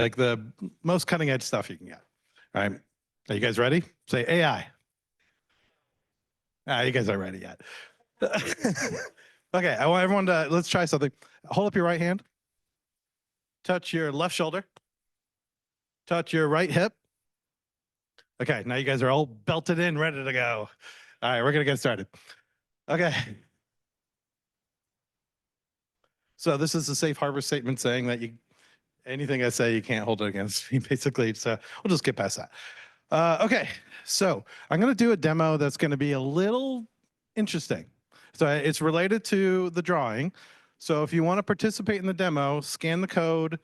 like the most cutting edge stuff you can get. All right. Are you guys ready? Say AI. You guys aren't ready yet. Okay, I want everyone to, let's try something. Hold up your right hand. Touch your left shoulder. Touch your right hip. Okay, now you guys are all belted in, ready to go. All right, we're gonna get started. Okay. So this is a safe harbor statement saying that anything I say, you can't hold it against me, basically. So we'll just get past that. Okay, so I'm gonna do a demo that's gonna be a little interesting. So it's related to the drawing. So if you want to participate in the demo, scan the code,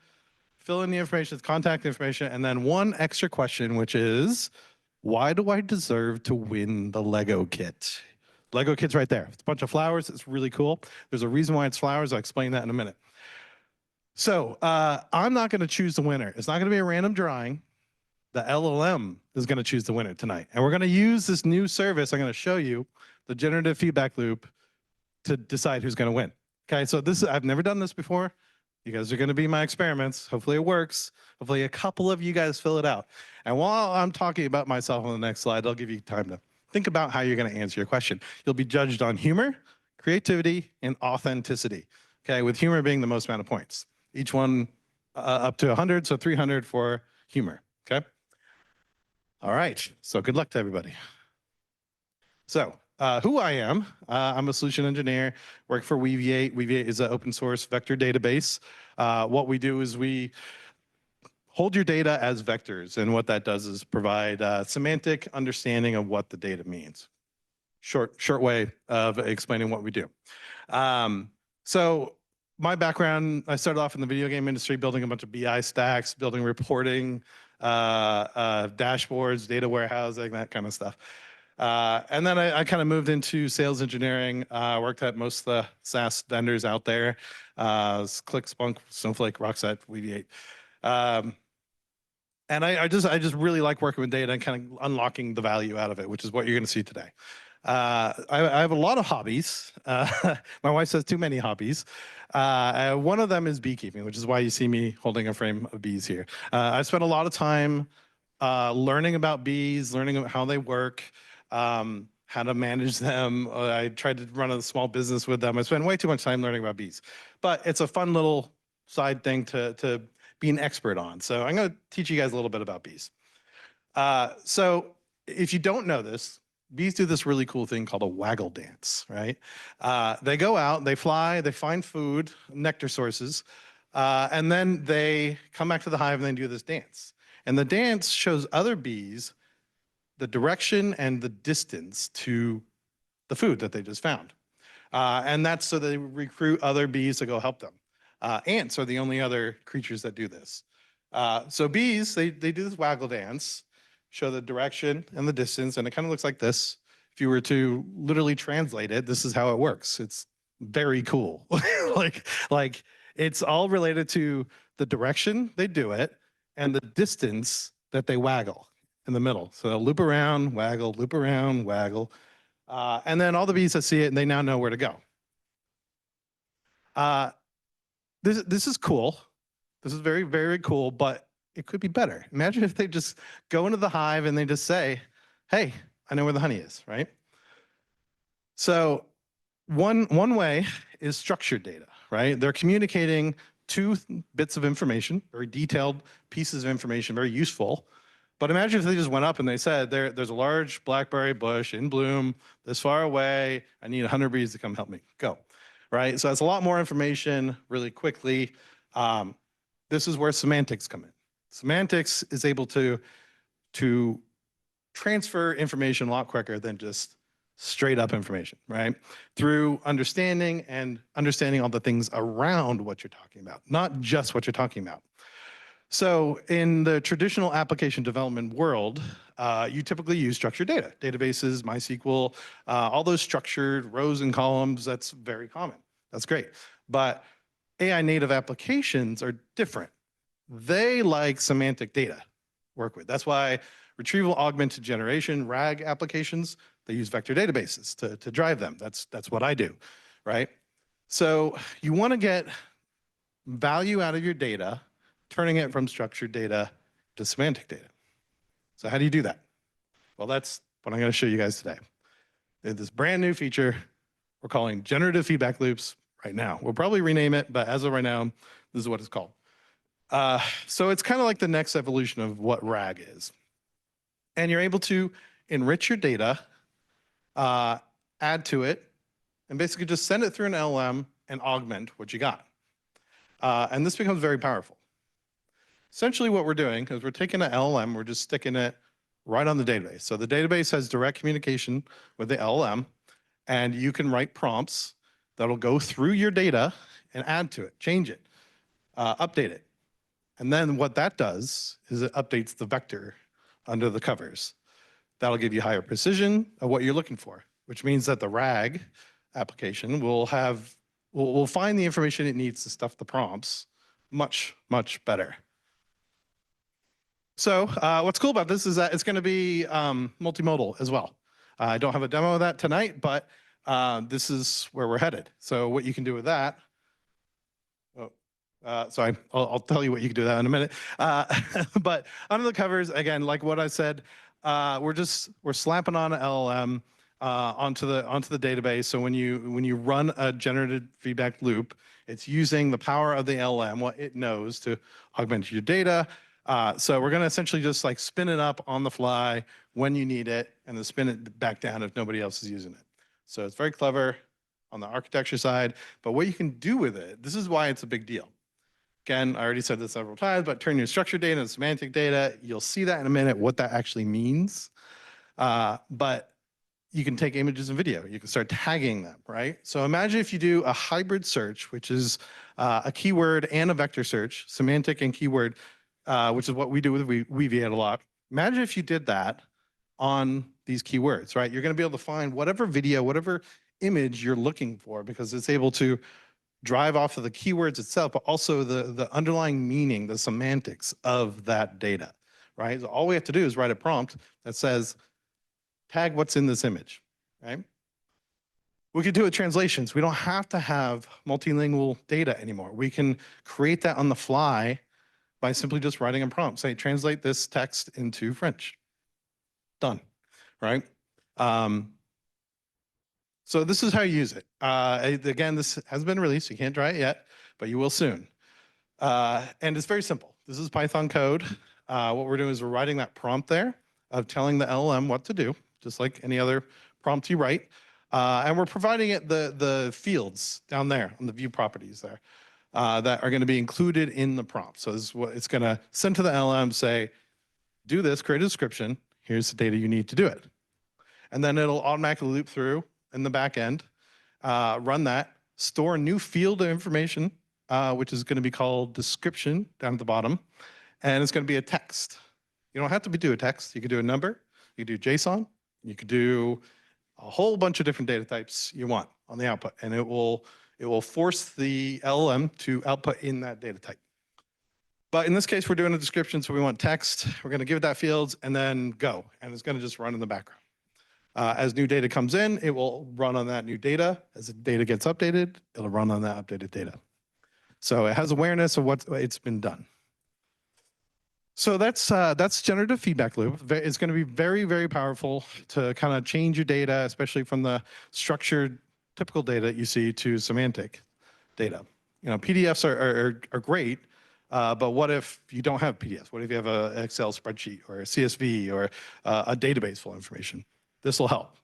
fill in the information, contact information, and then one extra question, which is, why do I deserve to win the Lego kit? Lego kit's right there. It's a bunch of flowers. It's really cool. There's a reason why it's flowers. I'll explain that in a minute. So I'm not going to choose the winner. It's not going to be a random drawing. The LLM is going to choose the winner tonight. And we're going to use this new service. I'm going to show you the generative feedback loop to decide who's going to win. Okay, so I've never done this before. You guys are going to be my experiments. Hopefully it works. Hopefully a couple of you guys fill it out. And while I'm talking about myself on the next slide, I'll give you time to think about how you're going to answer your question. You'll be judged on humor, creativity, and authenticity. Okay, with humor being the most amount of points. Each one up to 100, so 300 for humor. Okay. All right. So good luck to everybody. So who I am, I'm a solution engineer, work for Weaviate. Weaviate is an open source vector database. What we do is we hold your data as vectors, and what that does is provide semantic understanding of what the data means. Short way of explaining what we do. So my background, I started off in the video game industry, building a bunch of BI stacks, building reporting, dashboards, data warehousing, that kind of stuff. And then I kind of moved into sales engineering, worked at most of the SaaS vendors out there, Click, Splunk, Snowflake, Rockset, Weaviate. And I just really like working with data and kind of unlocking the value out of it, which is what you're going to see today. I have a lot of hobbies. My wife says too many hobbies. One of them is beekeeping, which is why you see me holding a frame of bees here. I spent a lot of time learning about bees, learning about how they work, how to manage them. I tried to run a small business with them. I spent way too much time learning about bees. But it's a fun little side thing to be an expert on. So I'm going to teach you guys a little bit about bees. So if you don't know this, bees do this really cool thing called a waggle dance, right? They go out, they fly, they find food, nectar sources, and then they come back to the hive and they do this dance. And the dance shows other bees the direction and the distance to the food that they just found. And that's so they recruit other bees to go help them. Ants are the only other creatures that do this. So bees, they do this waggle dance, show the direction and the distance, and it kind of looks like this. If you were to literally translate it, this is how it works. It's very cool. like it's all related to the direction they do it and the distance that they waggle in the middle. So they'll loop around, waggle, and then all the bees that see it, and they now know where to go. This is cool. This is very, very cool, but it could be better. Imagine if they just go into the hive and they just say, hey, I know where the honey is, right? So one way is structured data, right? They're communicating two bits of information, very detailed pieces of information, very useful. But imagine if they just went up and they said, there's a large blackberry bush in bloom this far away. I need 100 bees to come help me. Go, right? So that's a lot more information really quickly. This is where semantics come in. Semantics is able to transfer information a lot quicker than just straight up information, right? Through understanding and understanding all the things around what you're talking about, not just what you're talking about. So in the traditional application development world, you typically use structured data, databases, MySQL, all those structured rows and columns. That's very common. That's great. But AI native applications are different. They like semantic data work with. That's why Retrieval-Augmented Generation, RAG applications, they use vector databases to drive them. That's what I do, right? So you want to get value out of your data turning it from structured data to semantic data. So how do you do that? Well, that's what I'm going to show you guys today. This brand new feature we're calling Generative Feedback Loops right now. We'll probably rename it, but as of right now, this is what it's called. So it's kind of like the next evolution of what RAG is. And you're able to enrich your data, add to it, and basically just send it through an LLM and augment what you got. And this becomes very powerful. Essentially what we're doing is we're taking an LLM, we're just sticking it right on the database. So the database has direct communication with the LLM, and you can write prompts that'll go through your data and add to it, change it, update it. And then what that does is it updates the vector under the covers. That'll give you higher precision of what you're looking for, which means that the RAG application will find the information it needs to stuff the prompts much, much better. So what's cool about this is that it's going to be multimodal as well. I don't have a demo of that tonight, but this is where we're headed. So what you can do with that, sorry, I'll tell you what you can do with that in a minute. But under the covers, again, like what I said, we're slapping on an LLM onto the database. So when you run a generative feedback loop, it's using the power of the LLM, what it knows, to augment your data. So we're going to essentially just like spin it up on the fly when you need it, and then spin it back down if nobody else is using it. So it's very clever on the architecture side, but what you can do with it, this is why it's a big deal. Again, I already said this several times, but turn your structured data into semantic data. You'll see that in a minute, what that actually means. But you can take images and video. You can start tagging them, right? So imagine if you do a hybrid search, which is a keyword and a vector search, semantic and keyword, which is what we do with Weaviate a lot. Imagine if you did that on these keywords, right? You're going to be able to find whatever video, whatever image you're looking for, because it's able to drive off of the keywords itself, but also the underlying meaning, the semantics of that data, right? So all we have to do is write a prompt that says, tag what's in this image, right? We could do it translations. We don't have to have multilingual data anymore. We can create that on the fly by simply just writing a prompt. Say, translate this text into French. Done, right? So this is how you use it. Again, this has been released. You can't try it yet, but you will soon. And it's very simple. This is Python code. What we're doing is we're writing that prompt there of telling the LLM what to do, just like any other prompt you write. And we're providing it the fields down there on the view properties there that are going to be included in the prompt. So this is what it's going to send to the LLM, say, do this, create a description. Here's the data you need to do it. And then it'll automatically loop through in the back end, run that, store a new field of information, which is going to be called description down at the bottom. And it's going to be a text. You don't have to do a text. You could do a number. You could do JSON. You could do a whole bunch of different data types you want on the output. And it will force the LLM to output in that data type. But in this case, we're doing a description, so we want text. We're going to give it that fields and then go. And it's going to just run in the background. As new data comes in, it will run on that new data. As the data gets updated, it'll run on that updated data. So it has awareness of what it's been done. So that's generative feedback loop. It's going to be very, very powerful to kind of change your data, especially from the structured typical data you see to semantic data. You know, PDFs are great, but what if you don't have PDFs? What if you have an Excel spreadsheet or a CSV or a database full of information? This will help.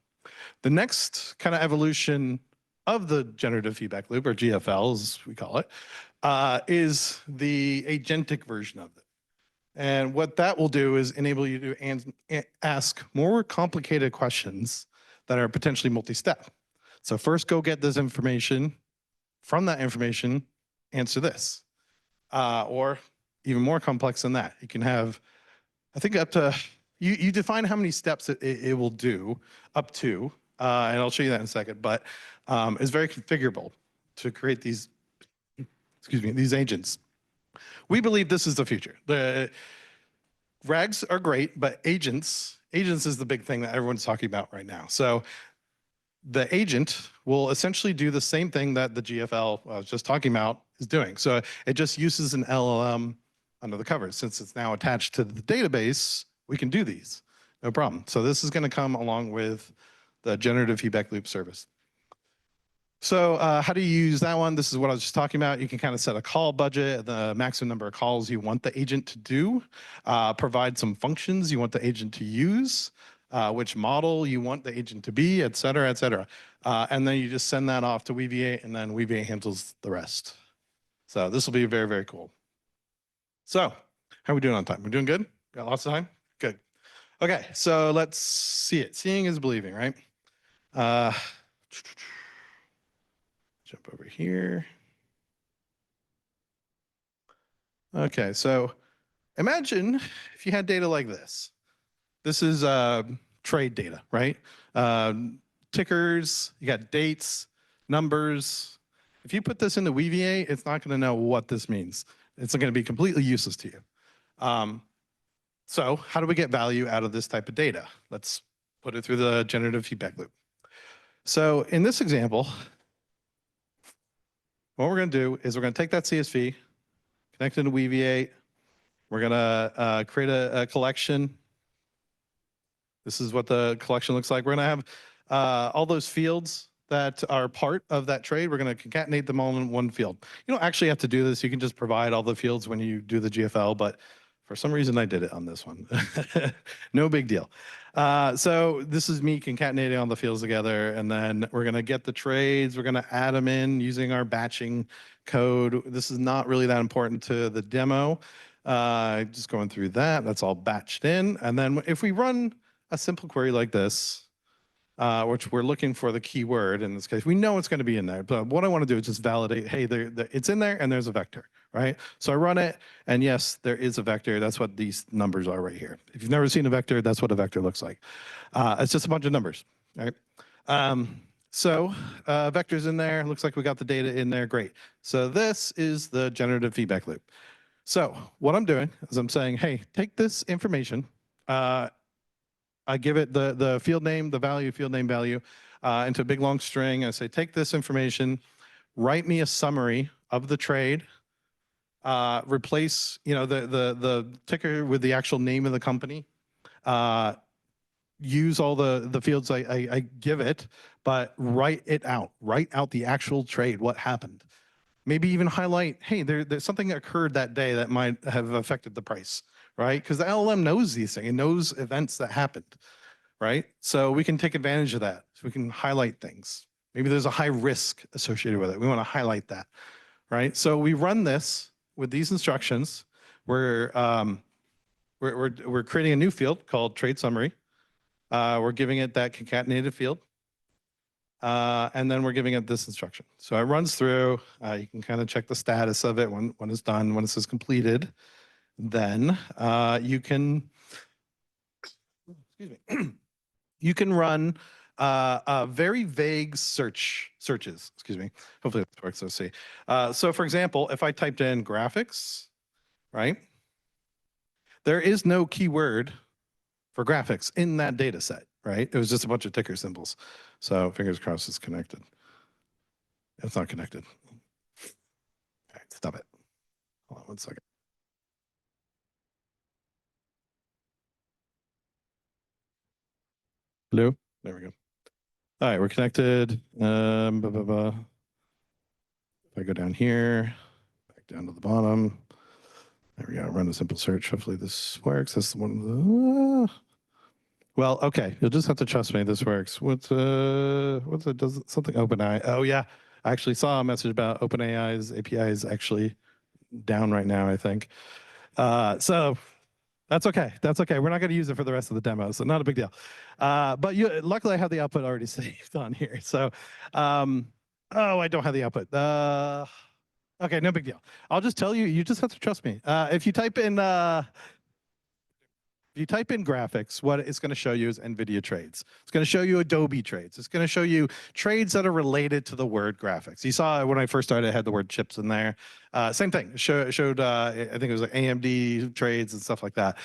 The next kind of evolution of the generative feedback loop, or GFLs, as we call it, is the agentic version of it. And what that will do is enable you to ask more complicated questions that are potentially multi-step. So first, go get this information. From that information, answer this. Or even more complex than that. You can have, I think, up to, you define how many steps it will do, up to, and I'll show you that in a second, but it's very configurable to create these, these agents. We believe this is the future. The RAGs are great, but agents is the big thing that everyone's talking about right now. So the agent will essentially do the same thing that the GFL I was just talking about is doing. So it just uses an LLM under the covers. Since it's now attached to the database, we can do these, no problem. So this is going to come along with the generative feedback loop service. So how do you use that one? This is what I was just talking about. You can kind of set a call budget, the maximum number of calls you want the agent to do, provide some functions you want the agent to use, which model you want the agent to be, et cetera, et cetera. And then you just send that off to Weaviate, and then Weaviate handles the rest. So this will be very, very cool. So how are we doing on time? We're doing good? Got lots of time? Good. Okay, so let's see it. Seeing is believing, right? Jump over here. Okay, so imagine if you had data like this. This is trade data, right? Tickers, you got dates, numbers. If you put this into Weaviate, it's not going to know what this means. It's going to be completely useless to you. So how do we get value out of this type of data? Let's put it through the generative feedback loop. So in this example, what we're going to do is we're going to take that CSV, connect it to Weaviate. We're going to create a collection. This is what the collection looks like. We're going to have all those fields that are part of that trade. We're going to concatenate them all in one field. You don't actually have to do this. You can just provide all the fields when you do the GFL, but for some reason I did it on this one. No big deal. So this is me concatenating all the fields together, and then we're going to get the trades. We're going to add them in using our batching code. This is not really that important to the demo. Just going through that. That's all batched in. And then if we run a simple query like this, which we're looking for the keyword in this case, we know it's going to be in there. But what I want to do is just validate, hey, it's in there and there's a vector, right? So I run it, and yes, there is a vector. That's what these numbers are right here. If you've never seen a vector, that's what a vector looks like. It's just a bunch of numbers, right? So vectors in there. Looks like we got the data in there. Great. So this is the generative feedback loop. So what I'm doing is I'm saying, hey, take this information. I give it the field name, the value, field name value, into a big long string. I say, take this information, write me a summary of the trade, replace the ticker with the actual name of the company, use all the fields I give it, but write out the actual trade, what happened. Maybe even highlight, hey, there's something that occurred that day that might have affected the price, right? Because the LLM knows these things. It knows events that happened, right? So we can take advantage of that. So we can highlight things. Maybe there's a high risk associated with it. We want to highlight that, right? So we run this with these instructions. We're creating a new field called trade summary. We're giving it that concatenated field. And then we're giving it this instruction. So it runs through. You can kind of check the status of it when it's done, when it says completed. Then you can, excuse me, you can run very vague searches. Excuse me. Hopefully this works. Let's see. So for example, if I typed in graphics, right? There is no keyword for graphics in that data set, right? It was just a bunch of ticker symbols. So fingers crossed it's connected. It's not connected. All right, stop it. Hold on one second. Hello? There we go. All right, we're connected. If I go down here, back down to the bottom. There we go. Run a simple search. Hopefully this works. That's the one. Well, okay. You'll just have to trust me. This works. What's it? Does something OpenAI? Oh yeah, I actually saw a message about OpenAI's API is actually down right now, I think. So that's okay. That's okay. We're not going to use it for the rest of the demo, so not a big deal. But luckily, I have the output already saved on here. So, oh, I don't have the output. Okay, no big deal. I'll just tell you. You just have to trust me. If you type in graphics, what it's going to show you is NVIDIA trades. It's going to show you Adobe trades. It's going to show you trades that are related to the word graphics. You saw when I first started, it had the word chips in there. Same thing. Showed I think it was like AMD trades and stuff like that.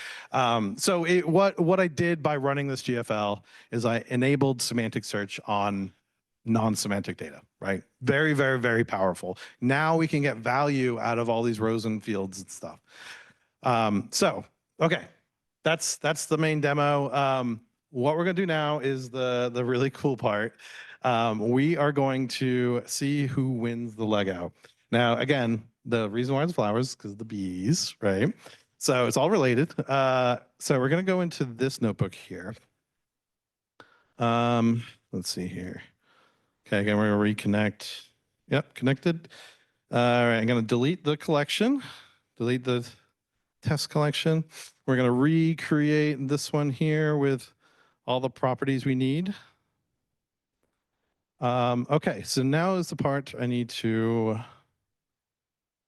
So what I did by running this GFL is I enabled semantic search on non-semantic data, right? Very, very, very powerful. Now we can get value out of all these rows and fields and stuff. So, okay, that's the main demo. What we're gonna do now is the really cool part. We are going to see who wins the Lego. Now, again, the reason why it's flowers is because of the bees, right? So it's all related. So we're gonna go into this notebook here. Let's see here. Okay, again, we're gonna reconnect. Yep, connected. All right, I'm gonna delete the collection, delete the test collection. We're gonna recreate this one here with all the properties we need. Okay, so now is the part I need to,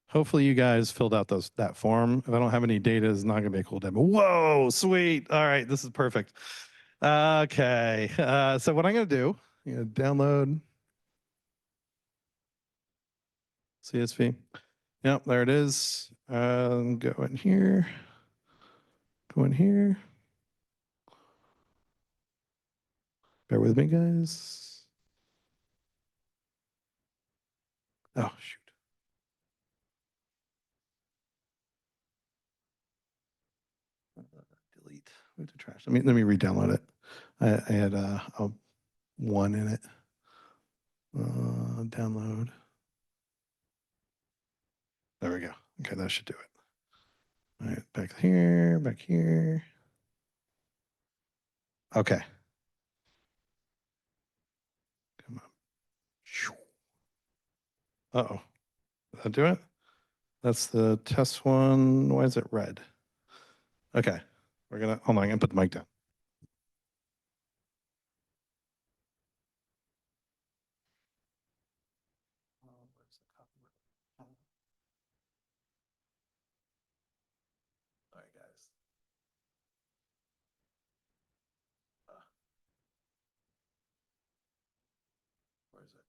hopefully you guys filled out that form. If I don't have any data, it's not gonna be a cool demo. Whoa, sweet. All right, this is perfect. Okay, so what I'm gonna do, download CSV. Yep, there it is. Go in here, go in here. Bear with me, guys. Oh, shoot. Delete. Where's the trash? Let me re-download it. I had a one in it. Download. There we go. Okay, that should do it. All right, back here, back here. Okay. Come on. Uh-oh. Did that do it? That's the test one. Why is it red? Okay. We're gonna, hold on, I'm gonna put the mic down. All right, guys. Where is it?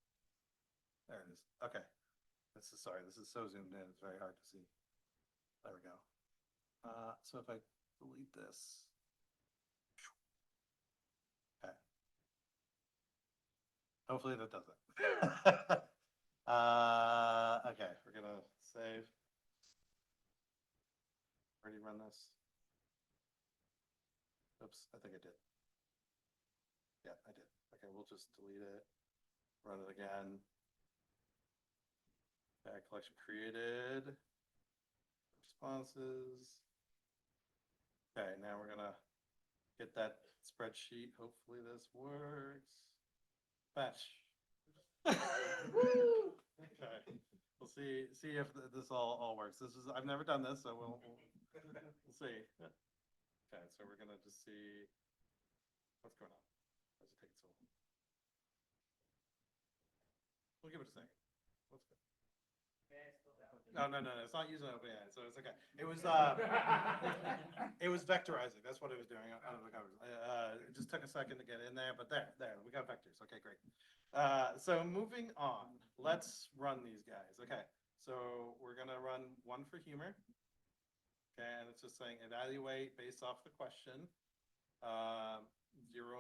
There it is. Okay. Sorry, this is so zoomed in, it's very hard to see. There we go. So if I delete this. Okay. Hopefully that does it. Okay, we're gonna save. Already run this. Oops, I think I did. Yeah, I did. Okay, we'll just delete it, run it again. Okay, collection created. Responses. Okay, now we're gonna get that spreadsheet. Hopefully this works. Batch. Okay, we'll see if this all works. I've never done this, so we'll see. Okay, so we're gonna just see what's going on. Why does it take so long? We'll give it a second. What's good? No, it's not using OpenAI, so it's okay. It was it was vectorizing. That's what it was doing out of the covers. It just took a second to get in there, but there, we got vectors. Okay, great. So moving on, let's run these guys. Okay, so we're gonna run one for humor. Okay, and it's just saying evaluate based off the question, 0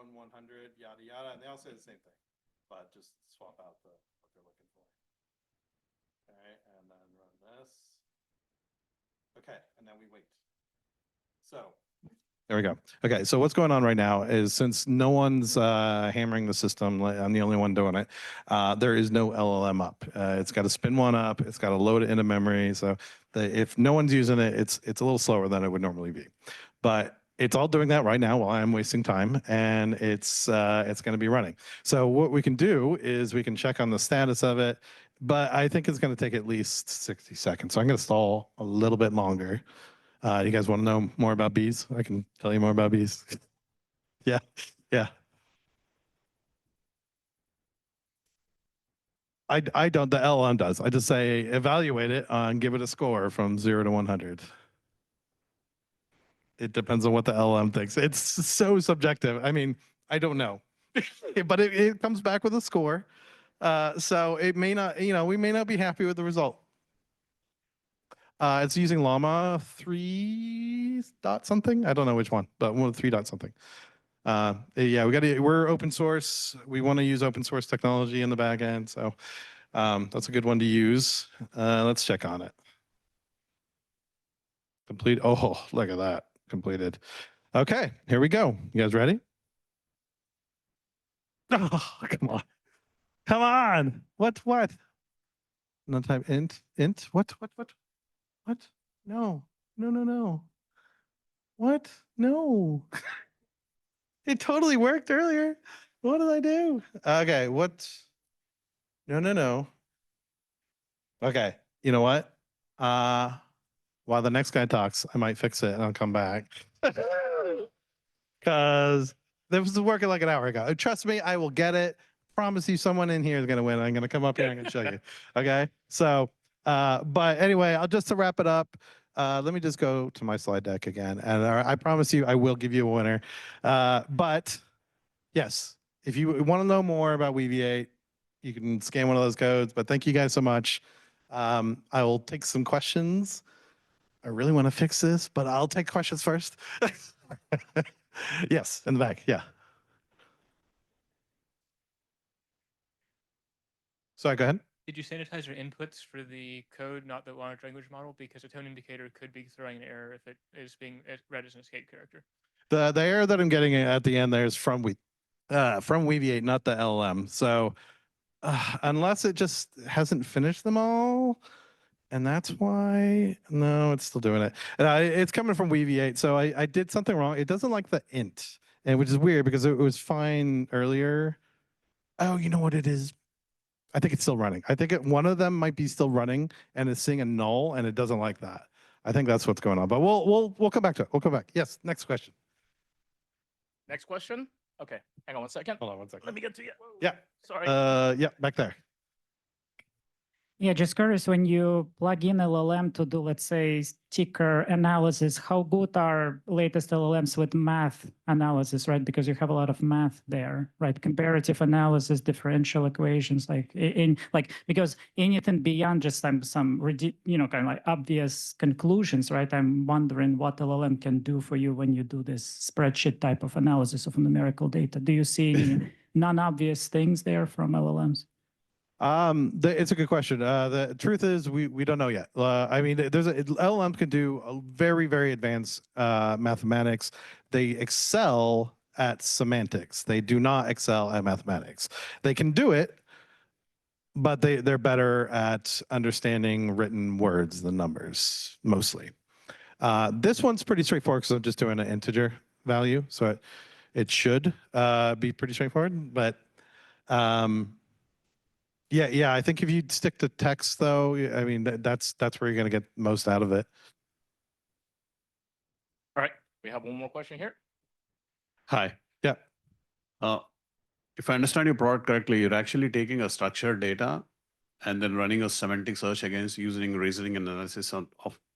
and 100, yada yada, and they all say the same thing, but just swap out what they're looking for. Okay, and then run this. Okay, and then we wait. So there we go. Okay, so what's going on right now is since no one's hammering the system, I'm the only one doing it, there is no LLM up. It's got to spin one up, it's got to load it into memory. So if no one's using it, it's a little slower than it would normally be. But it's all doing that right now while I'm wasting time, and it's going to be running. So what we can do is we can check on the status of it, but I think it's going to take at least 60 seconds. So I'm going to stall a little bit longer. You guys want to know more about bees? I can tell you more about bees. Yeah, yeah. I don't, the LLM does. I just say evaluate it and give it a score from 0 to 100. It depends on what the LLM thinks. It's so subjective. I mean, I don't know. But it comes back with a score. So it may not, we may not be happy with the result. It's using Llama 3 dot something. I don't know which one, but 3 dot something. Yeah, we're open source. We want to use open source technology in the back end. So that's a good one to use. Let's check on it. Complete. Oh, look at that. Completed. Okay, here we go. You guys ready? Oh, come on. Come on. What? No time. Int. What? No. No. What? No. It totally worked earlier. What did I do? Okay, what? No. Okay, you know what? While the next guy talks, I might fix it and I'll come back. Because this was working like an hour ago. Trust me, I will get it. Promise you someone in here is going to win. I'm going to come up here and I'm going to show you. Okay, so, but anyway, just to wrap it up, let me just go to my slide deck again. And I promise you, I will give you a winner. But yes, if you want to know more about Weaviate, you can scan one of those codes. But thank you guys so much. I will take some questions. I really want to fix this, but I'll take questions first. Yes, in the back. Yeah. Sorry, go ahead. Did you sanitize your inputs for the code, not the large language model? Because a tone indicator could be throwing an error if it is being read as an escape character. The error that I'm getting at the end there is from Weaviate, not the LLM. So unless it just hasn't finished them all, and that's why, no, it's still doing it. It's coming from Weaviate, so I did something wrong. It doesn't like the int, and which is weird because it was fine earlier. Oh, you know what it is? I think it's still running. I think one of them might be still running and it's seeing a null and it doesn't like that. I think that's what's going on. But we'll come back to it. We'll come back. Yes, next question. Next question. Okay, hang on 1 second. Hold on 1 second. Let me get to you. Yeah. Sorry. Yeah, back there. Yeah, just curious, when you plug in LLM to do, let's say, sticker analysis, how good are latest LLMs with math analysis, right? Because you have a lot of math there, right? Comparative analysis, differential equations, because anything beyond just some kind of like obvious conclusions, right? I'm wondering what LLM can do for you when you do this spreadsheet type of analysis of numerical data. Do you see any non-obvious things there from LLMs? It's a good question. The truth is we don't know yet. I mean, LLM can do a very, very advanced mathematics. They excel at semantics. They do not excel at mathematics. They can do it, but they're better at understanding written words than numbers, mostly. This one's pretty straightforward because I'm just doing an integer value, so it should be pretty straightforward, but yeah, I think if you stick to text, though, I mean, that's where you're going to get most out of it. All right, we have one more question here. Hi. Yeah. If I understand your product correctly, you're actually taking a structured data and then running a semantic search against using reasoning analysis of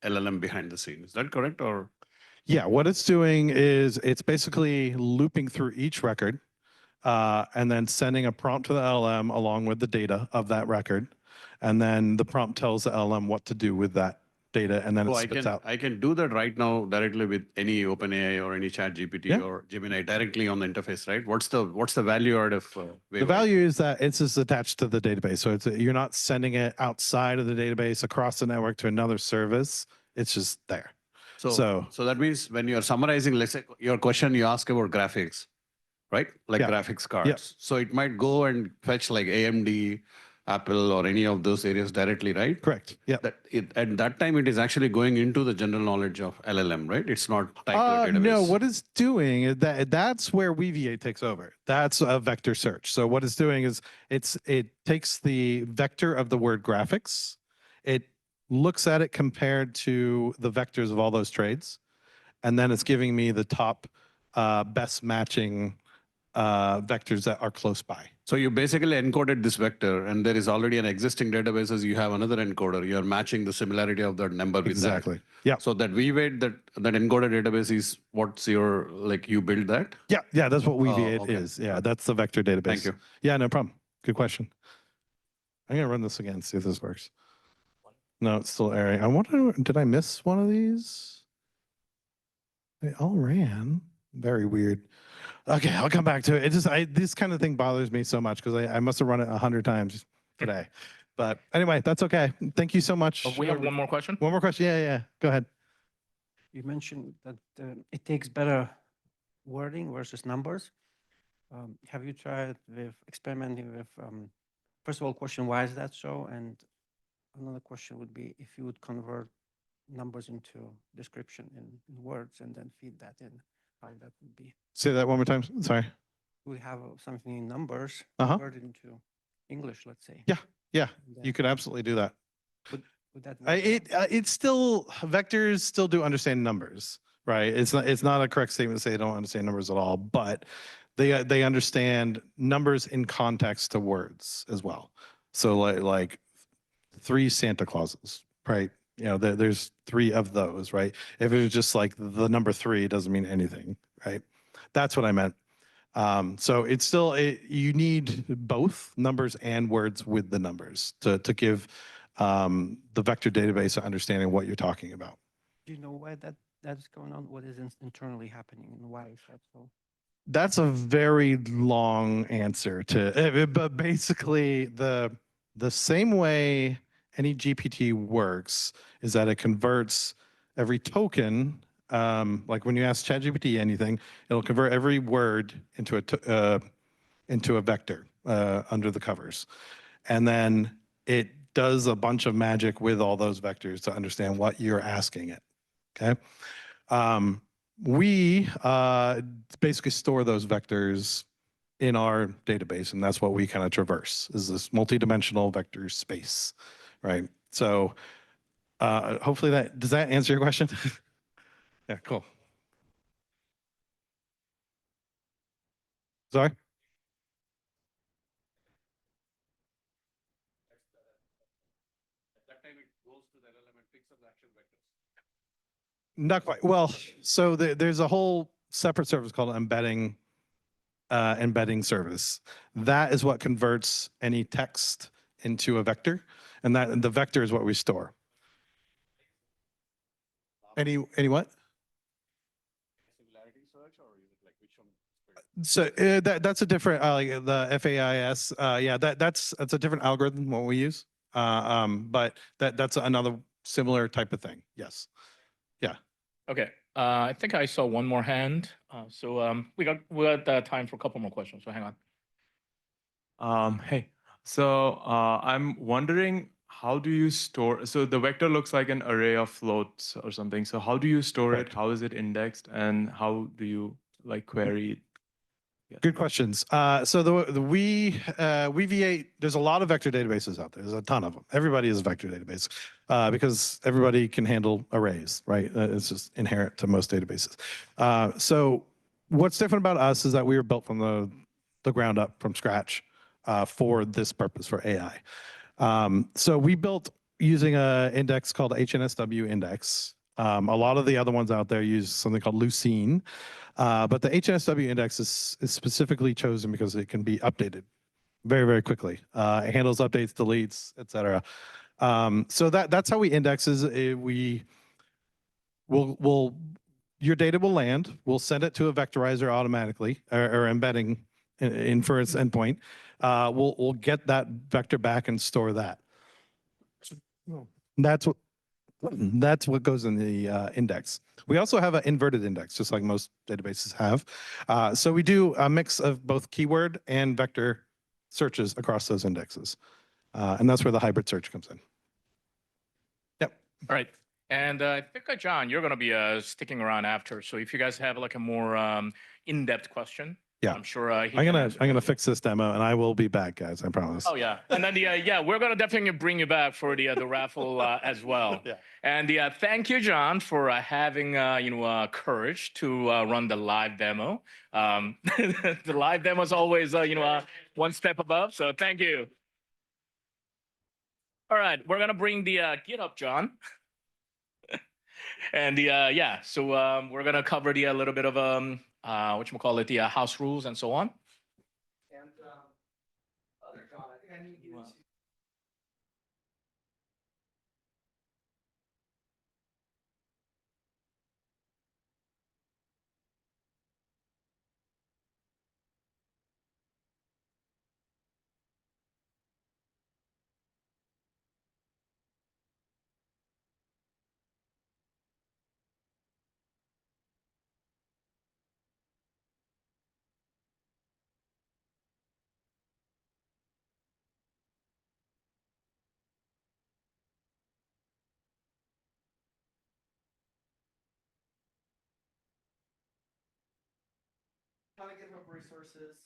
LLM behind the scene. Is that correct? Or Yeah, what it's doing is it's basically looping through each record. And then sending a prompt to the LLM along with the data of that record. And then the prompt tells the LLM what to do with that data, and then it spits out. I can do that right now directly with any OpenAI or any ChatGPT or Gemini directly on the interface, right? What's the value out of the value is that it's just attached to the database. So you're not sending it outside of the database across the network to another service. It's just there. So that means when you're summarizing, let's say your question you ask about graphics, right? Like graphics cards. Yeah. So it might go and fetch like AMD, Apple, or any of those areas directly, right? Correct. Yeah. At that time, it is actually going into the general knowledge of LLM, right? It's not tied to a database. No, what it's doing is that's where Weaviate takes over. That's a vector search. So what it's doing is it takes the vector of the word graphics, it looks at it compared to the vectors of all those trades, and then it's giving me the top best matching vectors that are close by. So you basically encoded this vector, and there is already an existing database as you have another encoder. You're matching the similarity of that number with that. Exactly. Yeah. So that Weaviate, that encoded database is what's your, like you build that? Yeah, that's what Weaviate is. Yeah, that's the vector database. Thank you. Yeah, no problem. Good question. I'm gonna run this again, see if this works. No, it's still airing. I wonder, did I miss one of these? They all ran. Very weird. Okay, I'll come back to it. This kind of thing bothers me so much because I must have run it 100 times today. But anyway, that's okay. Thank you so much. We have one more question. One more question. Yeah. Go ahead. you mentioned that it takes better wording versus numbers. Have you tried with experimenting with, first of all, question, why is that so? And another question would be if you would convert numbers into description in words and then feed that in, how that would be. Say that one more time. Sorry. We have something in numbers, Uh-huh. convert it into English, let's say. Yeah, yeah, And then you could absolutely do that. would that work It's still, vectors still do understand numbers, right? It's not a correct statement to say they don't understand numbers at all, but they understand numbers in context to words as well. So like 3 Santa Clauses, right? You know, there's 3 of those, right? If it was just like the number 3, it doesn't mean anything, right? That's what I meant. So it's still, you need both numbers and words with the numbers to give the vector database an understanding of what you're talking about. Do you know why that's going on? What is internally happening and why is that so? That's a very long answer to, but basically the same way any GPT works is that it converts every token. Like when you ask ChatGPT anything, it'll convert every word into a vector under the covers, and then it does a bunch of magic with all those vectors to understand what you're asking it. Okay. We basically store those vectors in our database, and that's what we kind of traverse, is this multi-dimensional vector space, right? So hopefully does that answer your question? Yeah, cool. Sorry? Not quite. Well, so there's a whole separate service called embedding service. That is what converts any text into a vector, and the vector is what we store. Any what? So that's a different like the FAIS. Yeah, that's a different algorithm what we use. But that's another similar type of thing. Yes. Yeah. Okay. I think I saw one more hand. We got time for a couple more questions. So hang on. Hey, so I'm wondering, how do you store, so the vector looks like an array of floats or something. So how do you store Correct. it? How is it indexed? And how do you like query it? Yeah. Good questions. So the Weaviate, there's a lot of vector databases out there. There's a ton of them. Everybody is a vector database because everybody can handle arrays, right? It's just inherent to most databases. So what's different about us is that we were built from the ground up, from scratch, for this purpose, for AI. So we built using an index called HNSW index. A lot of the other ones out there use something called Lucene. But the HNSW index is specifically chosen because it can be updated very, very quickly. It handles updates, deletes, etc. So that's how we index is your data will land. We'll send it to a vectorizer automatically or embedding inference endpoint. We'll get that vector back and store that. That's what goes in the index. We also have an inverted index, just like most databases have. So we do a mix of both keyword and vector searches across those indexes. And that's where the hybrid search comes in. Yep. All right. And I think, John, you're going to be sticking around after. So if you guys have like a more in-depth question, Yeah. I'm sure I'm gonna fix this demo, and I will be back, guys. I promise. Oh yeah, and then we're gonna definitely bring you back for the raffle as well. Yeah. And thank you, John, for having courage to run the live demo. The live demo is always one step above. So thank you. All right, we're gonna bring the GitHub, John. And so we're gonna cover the little bit of whatchamacallit, the house rules and so on. And other John, I think I need you to ton of GitHub resources,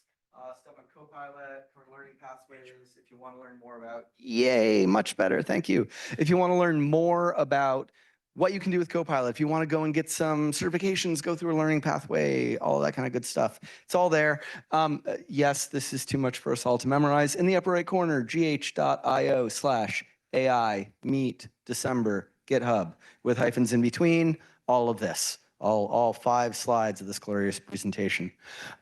stuff on Copilot for learning pathways. If you want to learn more about, yay, much better, thank you. If you want to learn more about what you can do with Copilot, if you want to go and get some certifications, go through a learning pathway, all that kind of good stuff, it's all there. Yes, this is too much for us all to memorize. In the upper right corner, gh.io/AI meet December GitHub with hyphens in between, all of this, all 5 slides of this glorious presentation.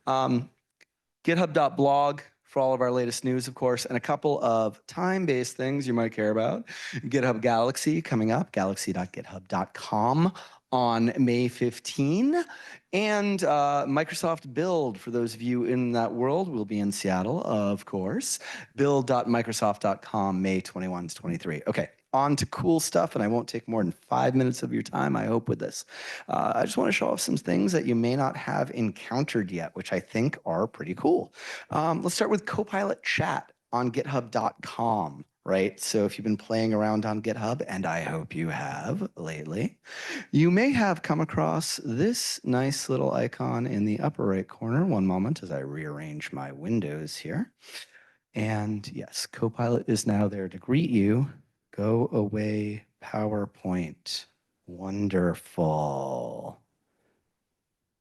GitHub.blog for all of our latest news, of course, and a couple of time-based things you might care about. GitHub Galaxy coming up, galaxy.github.com on May 15. And Microsoft Build, for those of you in that world, will be in Seattle, of course. Build.microsoft.com, May 21 to 23. Okay, on to cool stuff, and I won't take more than 5 minutes of your time, I hope, with this. I just want to show off some things that you may not have encountered yet, which I think are pretty cool. Let's start with Copilot Chat on github.com, right? So if you've been playing around on GitHub, and I hope you have lately, you may have come across this nice little icon in the upper right corner. One moment as I rearrange my windows here. And yes, Copilot is now there to greet you. Go away, PowerPoint. Wonderful.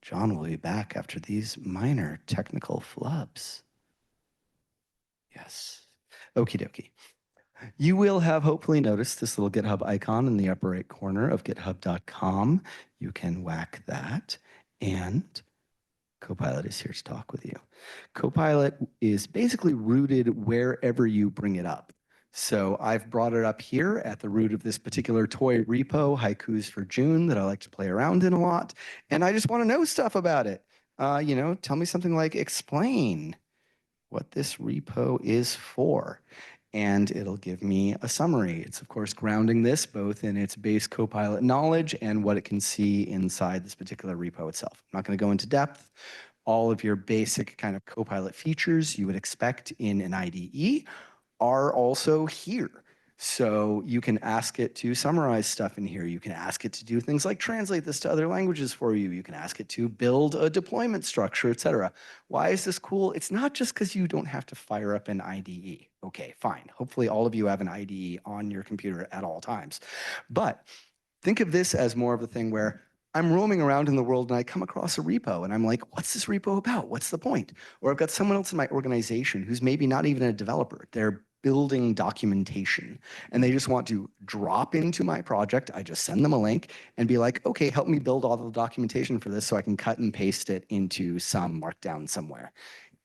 John will be back after these minor technical flubs. Yes. Okie dokie. You will have hopefully noticed this little GitHub icon in the upper right corner of github.com. You can whack that, and Copilot is here to talk with you. Copilot is basically rooted wherever you bring it up. So I've brought it up here at the root of this particular toy repo, Haikus for June, that I like to play around in a lot. And I just want to know stuff about it. You know, tell me something like, explain what this repo is for. And it'll give me a summary. It's, of course, grounding this both in its base Copilot knowledge and what it can see inside this particular repo itself. I'm not going to go into depth. All of your basic kind of Copilot features you would expect in an IDE are also here. So you can ask it to summarize stuff in here. You can ask it to do things like translate this to other languages for you. You can ask it to build a deployment structure, etc. Why is this cool? It's not just because you don't have to fire up an IDE. Okay, fine. Hopefully all of you have an IDE on your computer at all times. But think of this as more of a thing where I'm roaming around in the world and I come across a repo and I'm like, what's this repo about? What's the point? Or I've got someone else in my organization who's maybe not even a developer. They're building documentation and they just want to drop into my project. I just send them a link and be like, okay, help me build all the documentation for this so I can cut and paste it into some markdown somewhere.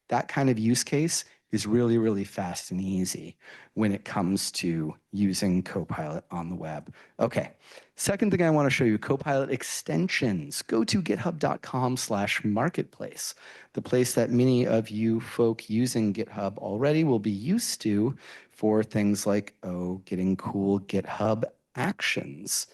That kind of use case is really, really fast and easy when it comes to using Copilot on the web. Okay, second thing I want to show you, Copilot extensions. Go to github.com/marketplace, the place that many of you folk using GitHub already will be used to for things like, getting cool GitHub actions.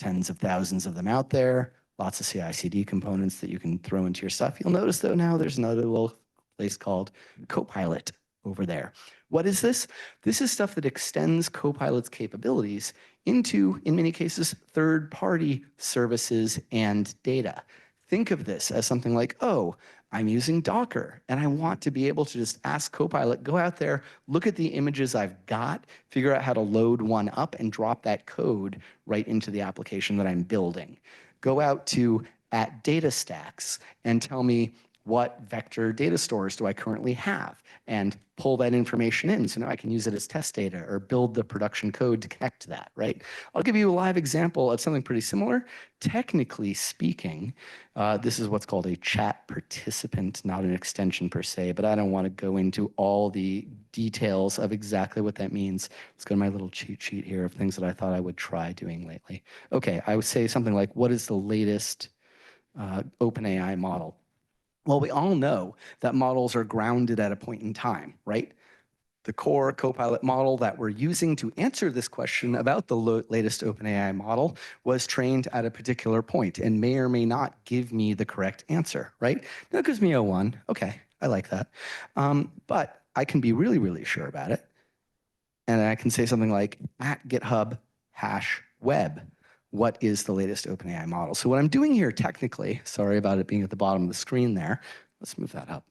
Tens of thousands of them out there, lots of CI/CD components that you can throw into your stuff. You'll notice though now there's another little place called Copilot over there. What is this? This is stuff that extends Copilot's capabilities into, in many cases, third-party services and data. Think of this as something like, I'm using Docker, and I want to be able to just ask Copilot, go out there, look at the images I've got, figure out how to load one up, and drop that code right into the application that I'm building. Go out to @DataStax and tell me, what vector data stores do I currently have? And pull that information in so now I can use it as test data or build the production code to connect to that, right? I'll give you a live example of something pretty similar. Technically speaking, this is what's called a chat participant, not an extension per se, but I don't want to go into all the details of exactly what that means. Let's go to my little cheat sheet here of things that I thought I would try doing lately. Okay, I would say something like, what is the latest OpenAI model? Well, we all know that models are grounded at a point in time, right? The core Copilot model that we're using to answer this question about the latest OpenAI model was trained at a particular point and may or may not give me the correct answer, right? That gives me a 1. Okay, I like that. But I can be really, really sure about it. And I can say something like @GitHub/web. What is the latest OpenAI model? So what I'm doing here technically, sorry about it being at the bottom of the screen there, Let's move that up.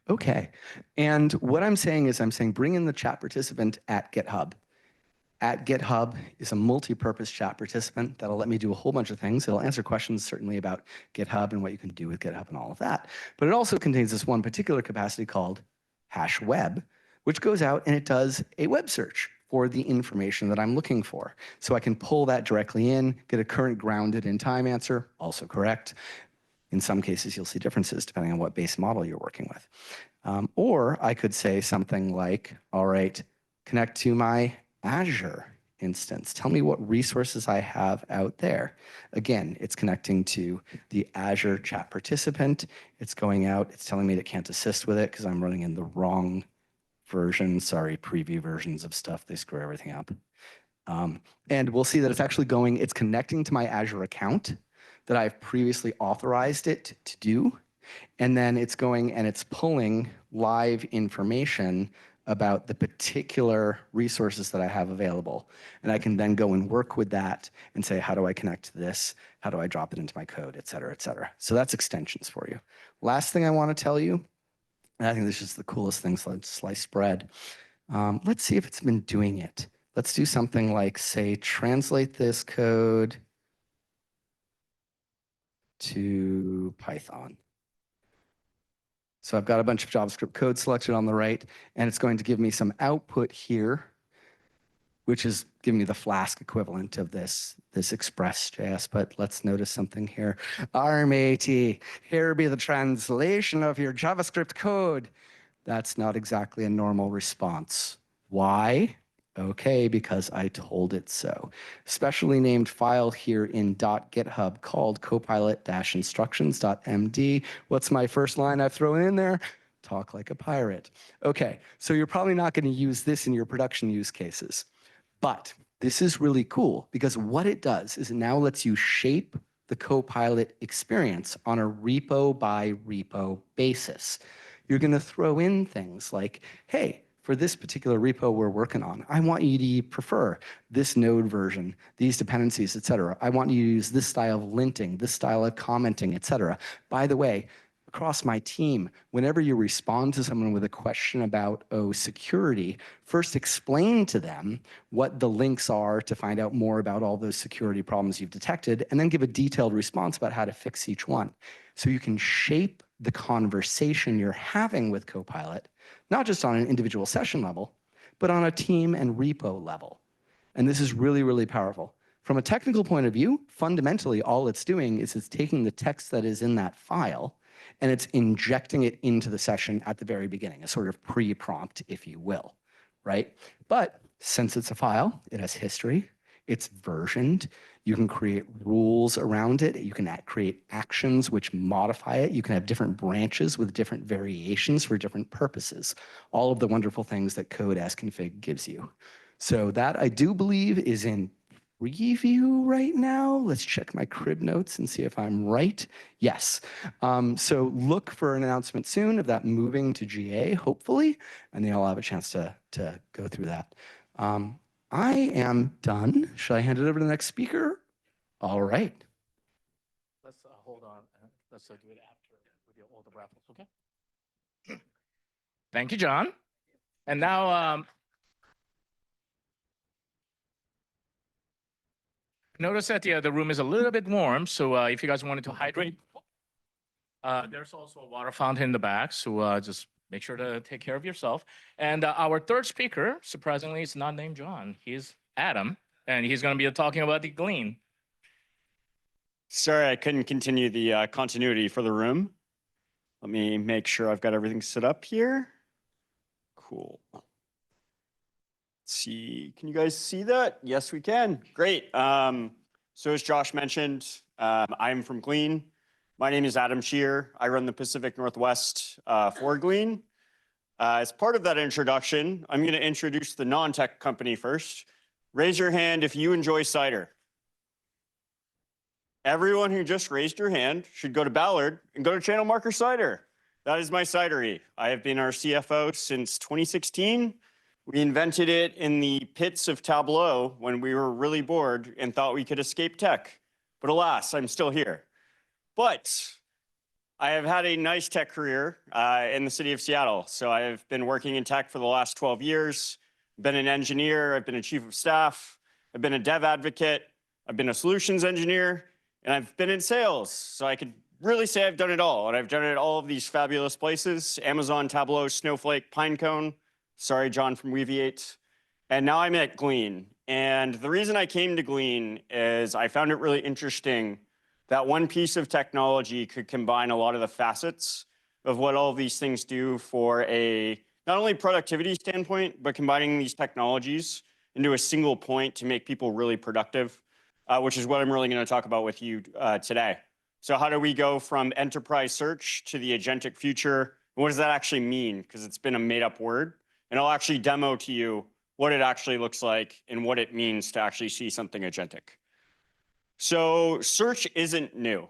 Okay. And what I'm saying is I'm saying bring in the chat participant at GitHub. At GitHub is a multi-purpose chat participant that'll let me do a whole bunch of things. It'll answer questions certainly about GitHub and what you can do with GitHub and all of that. But it also contains this one particular capacity called hash web, which goes out and it does a web search for the information that I'm looking for. So I can pull that directly in, get a current grounded in time answer, also correct. In some cases, you'll see differences depending on what base model you're working with. Or I could say something like, all right, connect to my Azure instance. Tell me what resources I have out there. Again, it's connecting to the Azure chat participant. It's going out, it's telling me it can't assist with it because I'm running in the wrong version. Sorry, preview versions of stuff, they screw everything up. And we'll see that it's actually going, it's connecting to my Azure account that I've previously authorized it to do. And then it's going and it's pulling live information about the particular resources that I have available. And I can then go and work with that and say, how do I connect to this? How do I drop it into my code, et cetera, et cetera. So that's extensions for you. Last thing I want to tell you, and I think this is the coolest thing, sliced bread. Let's see if it's been doing it. Let's do something like, say, translate this code to Python. So I've got a bunch of JavaScript code selected on the right, and it's going to give me some output here, which is giving me the Flask equivalent of this Express.js. But let's notice something here. RMAT, here be the translation of your JavaScript code. That's not exactly a normal response. Why? Okay, because I told it so. Specially named file here in .github called copilot-instructions.md. What's my first line I've thrown in there? Talk like a pirate. Okay, so you're probably not going to use this in your production use cases. But this is really cool because what it does is it now lets you shape the Copilot experience on a repo by repo basis. You're going to throw in things like, hey, for this particular repo we're working on, I want you to prefer this node version, these dependencies, et cetera. I want you to use this style of linting, this style of commenting, et cetera. By the way, across my team, whenever you respond to someone with a question about, security, first explain to them what the links are to find out more about all those security problems you've detected, and then give a detailed response about how to fix each one. So you can shape the conversation you're having with Copilot, not just on an individual session level, but on a team and repo level. And this is really, really powerful. From a technical point of view, fundamentally, all it's doing is it's taking the text that is in that file and it's injecting it into the session at the very beginning, a sort of pre-prompt, if you will, right? But since it's a file, it has history, it's versioned, you can create rules around it, you can create actions which modify it, you can have different branches with different variations for different purposes, all of the wonderful things that code as config gives you. So that I do believe is in preview right now. Let's check my crib notes and see if I'm right. Yes. So look for an announcement soon of that moving to GA, hopefully, and then I'll have a chance to go through that. I am done. Should I hand it over to the next speaker? All right. Let's hold on. Let's do it after with all the wrap-ups, okay? Thank you, John. And now, notice that the room is a little bit warm, so if you guys wanted to hydrate, there's also a water fountain in the back, so just make sure to take care of yourself. And our third speaker, surprisingly, is not named John. He's Adam, and he's going to be talking about the Glean. Sorry, I couldn't continue the continuity for the room. Let me make sure I've got everything set up here. Cool. Let's see, can you guys see that? Yes, we can. Great. So as Josh mentioned, I'm from Glean. My name is Adam Shear. I run the Pacific Northwest for Glean. As part of that introduction, I'm going to introduce the non-tech company first. Raise your hand if you enjoy cider. Everyone who just raised your hand should go to Ballard and go to Channel Marker Cider. That is my cidery. I have been our CFO since 2016. We invented it in the pits of Tableau when we were really bored and thought we could escape tech. But alas, I'm still here. But I have had a nice tech career in the city of Seattle. So I've been working in tech for the last 12 years, been an engineer, I've been a chief of staff, I've been a dev advocate, I've been a solutions engineer, and I've been in sales. So I could really say I've done it all. And I've done it at all of these fabulous places: Amazon, Tableau, Snowflake, Pinecone. Sorry, John from Weaviate. And now I'm at Glean. And the reason I came to Glean is I found it really interesting that one piece of technology could combine a lot of the facets of what all of these things do for a not only productivity standpoint, but combining these technologies into a single point to make people really productive, which is what I'm really going to talk about with you today. So how do we go from enterprise search to the agentic future? What does that actually mean? Because it's been a made-up word. And I'll actually demo to you what it actually looks like and what it means to actually see something agentic. So search isn't new.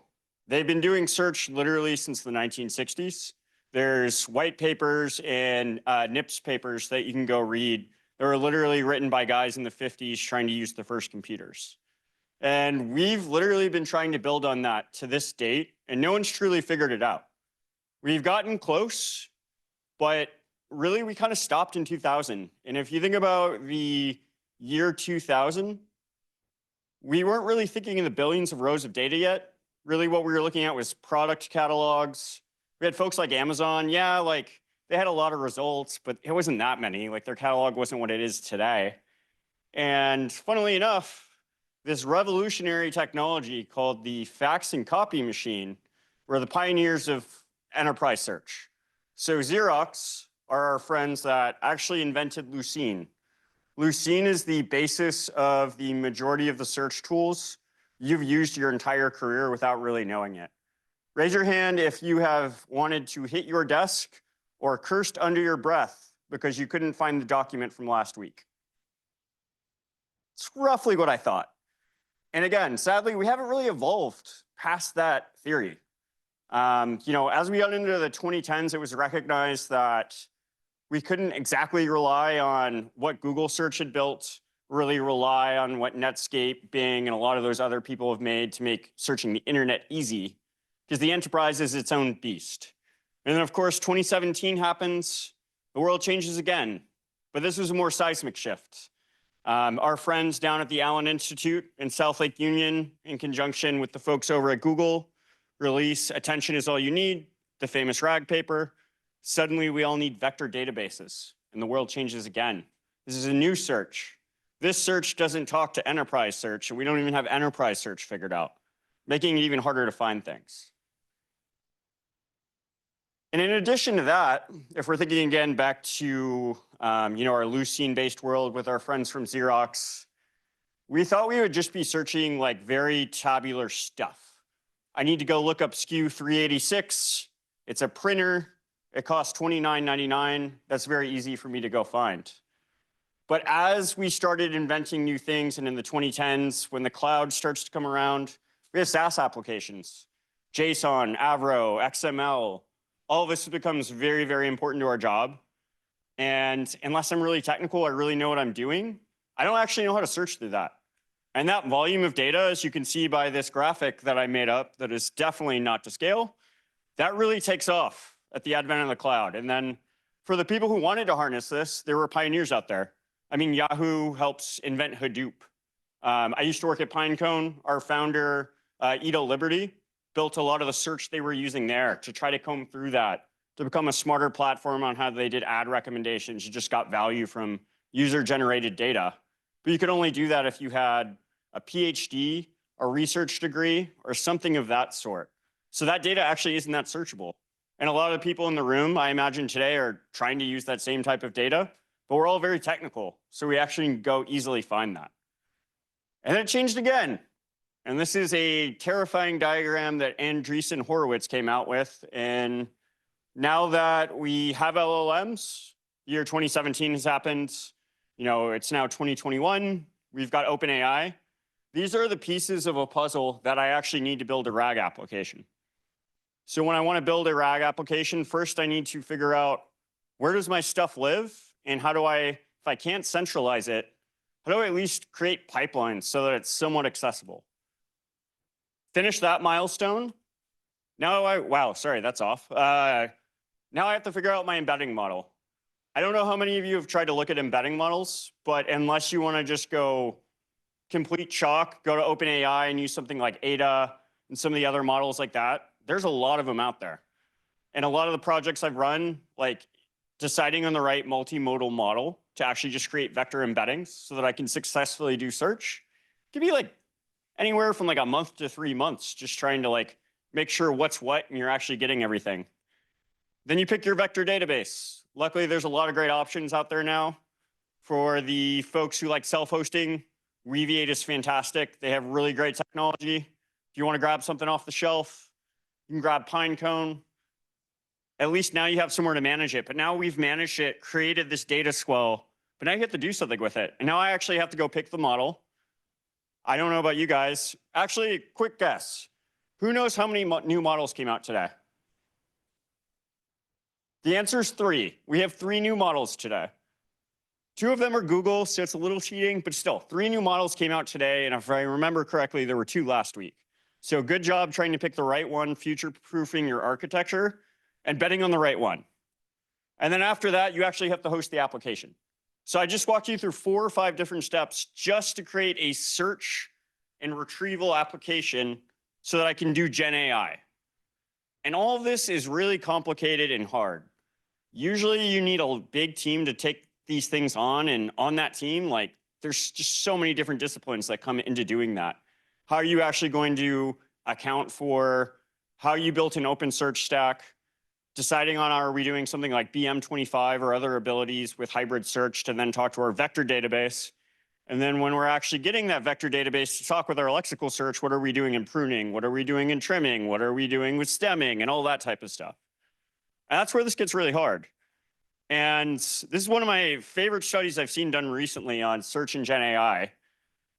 They've been doing search literally since the 1960s. There's white papers and NIPS papers that you can go read. They were literally written by guys in the 50s trying to use the first computers. And we've literally been trying to build on that to this date, and no one's truly figured it out. We've gotten close, but really we kind of stopped in 2000. And if you think about the year 2000, we weren't really thinking in the billions of rows of data yet. Really what we were looking at was product catalogs. We had folks like Amazon. Yeah, like they had a lot of results, but it wasn't that many. Like their catalog wasn't what it is today. And funnily enough, this revolutionary technology called the fax and copy machine were the pioneers of enterprise search. So Xerox are our friends that actually invented Lucene. Lucene is the basis of the majority of the search tools you've used your entire career without really knowing it. Raise your hand if you have wanted to hit your desk or cursed under your breath because you couldn't find the document from last week. It's roughly what I thought. And again, sadly, we haven't really evolved past that theory. As we got into the 2010s, it was recognized that we couldn't exactly rely on what Google search had built, really rely on what Netscape, Bing, and a lot of those other people have made to make searching the internet easy, because the enterprise is its own beast. And then, of course, 2017 happens, the world changes again, but this was a more seismic shift. Our friends down at the Allen Institute in South Lake Union, in conjunction with the folks over at Google, release Attention is All You Need, the famous RAG paper. Suddenly, we all need vector databases, and the world changes again. This is a new search. This search doesn't talk to enterprise search, and we don't even have enterprise search figured out, making it even harder to find things. And in addition to that, if we're thinking again back to our Lucene-based world with our friends from Xerox, we thought we would just be searching like very tabular stuff. I need to go look up SKU 386. It's a printer. It costs $29.99. That's very easy for me to go find. But as we started inventing new things, and in the 2010s, when the cloud starts to come around, we have SaaS applications, JSON, Avro, XML. All of this becomes very, very important to our job. And unless I'm really technical, I really know what I'm doing, I don't actually know how to search through that. And that volume of data, as you can see by this graphic that I made up, that is definitely not to scale, that really takes off at the advent of the cloud. And then for the people who wanted to harness this, there were pioneers out there. I mean, Yahoo helps invent Hadoop. I used to work at Pinecone. Our founder, Ida Liberty, built a lot of the search they were using there to try to comb through that, to become a smarter platform on how they did ad recommendations. You just got value from user-generated data. But you could only do that if you had a PhD, a research degree, or something of that sort. So that data actually isn't that searchable. And a lot of the people in the room, I imagine today, are trying to use that same type of data, but we're all very technical. So we actually can go easily find that. And then it changed again. And this is a terrifying diagram that Andreessen Horowitz came out with. And now that we have LLMs, year 2017 has happened. It's now 2021. We've got OpenAI. These are the pieces of a puzzle that I actually need to build a RAG application. So when I want to build a RAG application, first I need to figure out where does my stuff live, and how do I, if I can't centralize it, how do I at least create pipelines so that it's somewhat accessible? Finish that milestone, Wow, sorry, that's off. Now I have to figure out my embedding model. I don't know how many of you have tried to look at embedding models, but unless you want to just go complete chalk, go to OpenAI and use something like Ada and some of the other models like that, there's a lot of them out there. And a lot of the projects I've run, like deciding on the right multimodal model to actually just create vector embeddings so that I can successfully do search, it can be like anywhere from like a month to 3 months, just trying to like make sure what's what and you're actually getting everything. Then you pick your vector database. Luckily, there's a lot of great options out there now. For the folks who like self-hosting, Weaviate is fantastic. They have really great technology. If you want to grab something off the shelf, you can grab Pinecone. At least now you have somewhere to manage it. But now we've managed it, created this data swell, but now you have to do something with it. And now I actually have to go pick the model. I don't know about you guys. Actually, quick guess. Who knows how many new models came out today? The answer is 3. We have 3 new models today. 2 of them are Google, so it's a little cheating, but still, 3 new models came out today, and if I remember correctly, there were 2 last week. So good job trying to pick the right one, future-proofing your architecture, and betting on the right one. And then after that, you actually have to host the application. So I just walked you through 4 or 5 different steps just to create a search and retrieval application so that I can do GenAI. And all of this is really complicated and hard. Usually you need a big team to take these things on, and on that team, like there's just so many different disciplines that come into doing that. How are you actually going to account for how you built an open search stack, deciding on are we doing something like BM25 or other abilities with hybrid search to then talk to our vector database. And then when we're actually getting that vector database to talk with our lexical search, what are we doing in pruning? What are we doing in trimming? What are we doing with stemming and all that type of stuff? And that's where this gets really hard. And this is one of my favorite studies I've seen done recently on search and GenAI.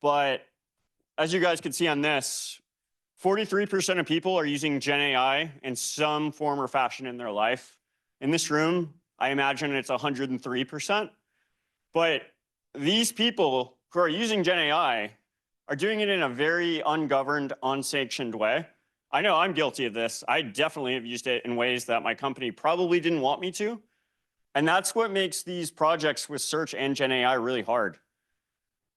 But as you guys can see on this, 43% of people are using GenAI in some form or fashion in their life. In this room, I imagine it's 103%. But these people who are using GenAI are doing it in a very ungoverned, unsanctioned way. I know I'm guilty of this. I definitely have used it in ways that my company probably didn't want me to. And that's what makes these projects with search and GenAI really hard.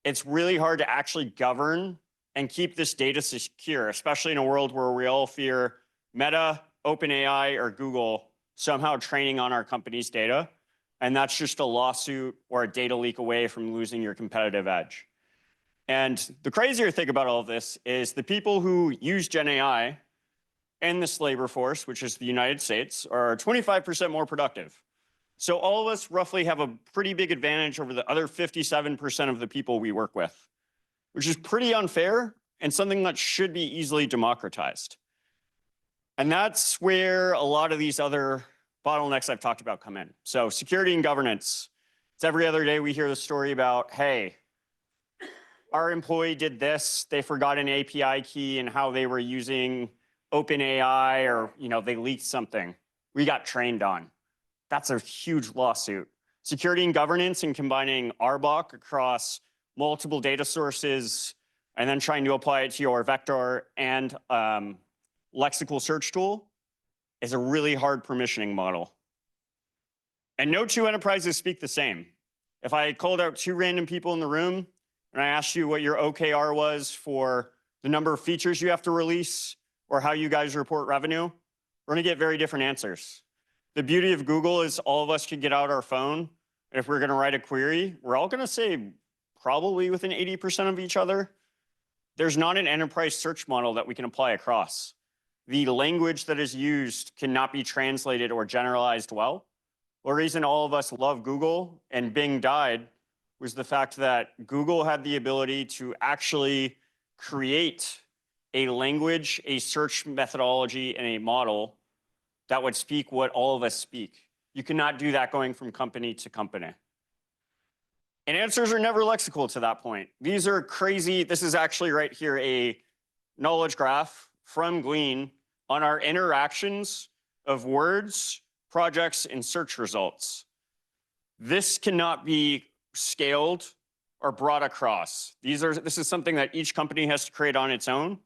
It's really hard to actually govern and keep this data secure, especially in a world where we all fear Meta, OpenAI, or Google somehow training on our company's data. And that's just a lawsuit or a data leak away from losing your competitive edge. And the crazier thing about all of this is the people who use GenAI and this labor force, which is the United States, are 25% more productive. So all of us roughly have a pretty big advantage over the other 57% of the people we work with, which is pretty unfair and something that should be easily democratized. And that's where a lot of these other bottlenecks I've talked about come in. So security and governance. It's every other day we hear the story about, hey, our employee did this, they forgot an API key and how they were using OpenAI, or they leaked something. We got trained on. That's a huge lawsuit. Security and governance and combining RBOC across multiple data sources and then trying to apply it to your vector and lexical search tool is a really hard permissioning model. And no 2 enterprises speak the same. If I called out 2 random people in the room and I asked you what your OKR was for the number of features you have to release or how you guys report revenue, we're gonna get very different answers. The beauty of Google is all of us can get out our phone. And if we're going to write a query, we're all going to say probably within 80% of each other. There's not an enterprise search model that we can apply across. The language that is used cannot be translated or generalized well. The reason all of us love Google and Bing died was the fact that Google had the ability to actually create a language, a search methodology, and a model that would speak what all of us speak. You cannot do that going from company to company. And answers are never lexical to that point. These are crazy. This is actually right here a knowledge graph from Glean on our interactions of words, projects, and search results. This cannot be scaled or brought across. This is something that each company has to create on its own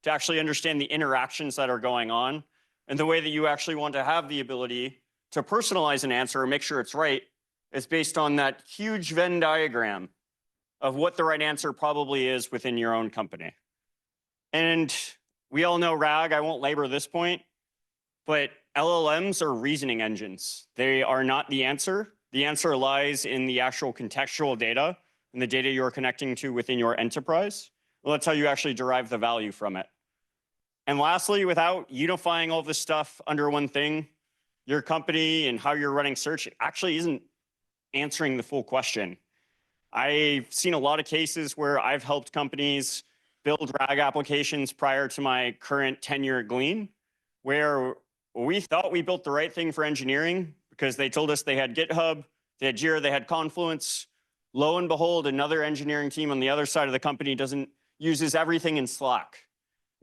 to actually understand the interactions that are going on and the way that you actually want to have the ability to personalize an answer and make sure it's right is based on that huge Venn diagram of what the right answer probably is within your own company. And we all know RAG, I won't labor this point, but LLMs are reasoning engines. They are not the answer. The answer lies in the actual contextual data and the data you're connecting to within your enterprise. Well, that's how you actually derive the value from it. And lastly, without unifying all this stuff under one thing, your company and how you're running search actually isn't answering the full question. I've seen a lot of cases where I've helped companies build RAG applications prior to my current tenure at Glean, where we thought we built the right thing for engineering because they told us they had GitHub, they had Jira, they had Confluence. Lo and behold, another engineering team on the other side of the company uses everything in Slack.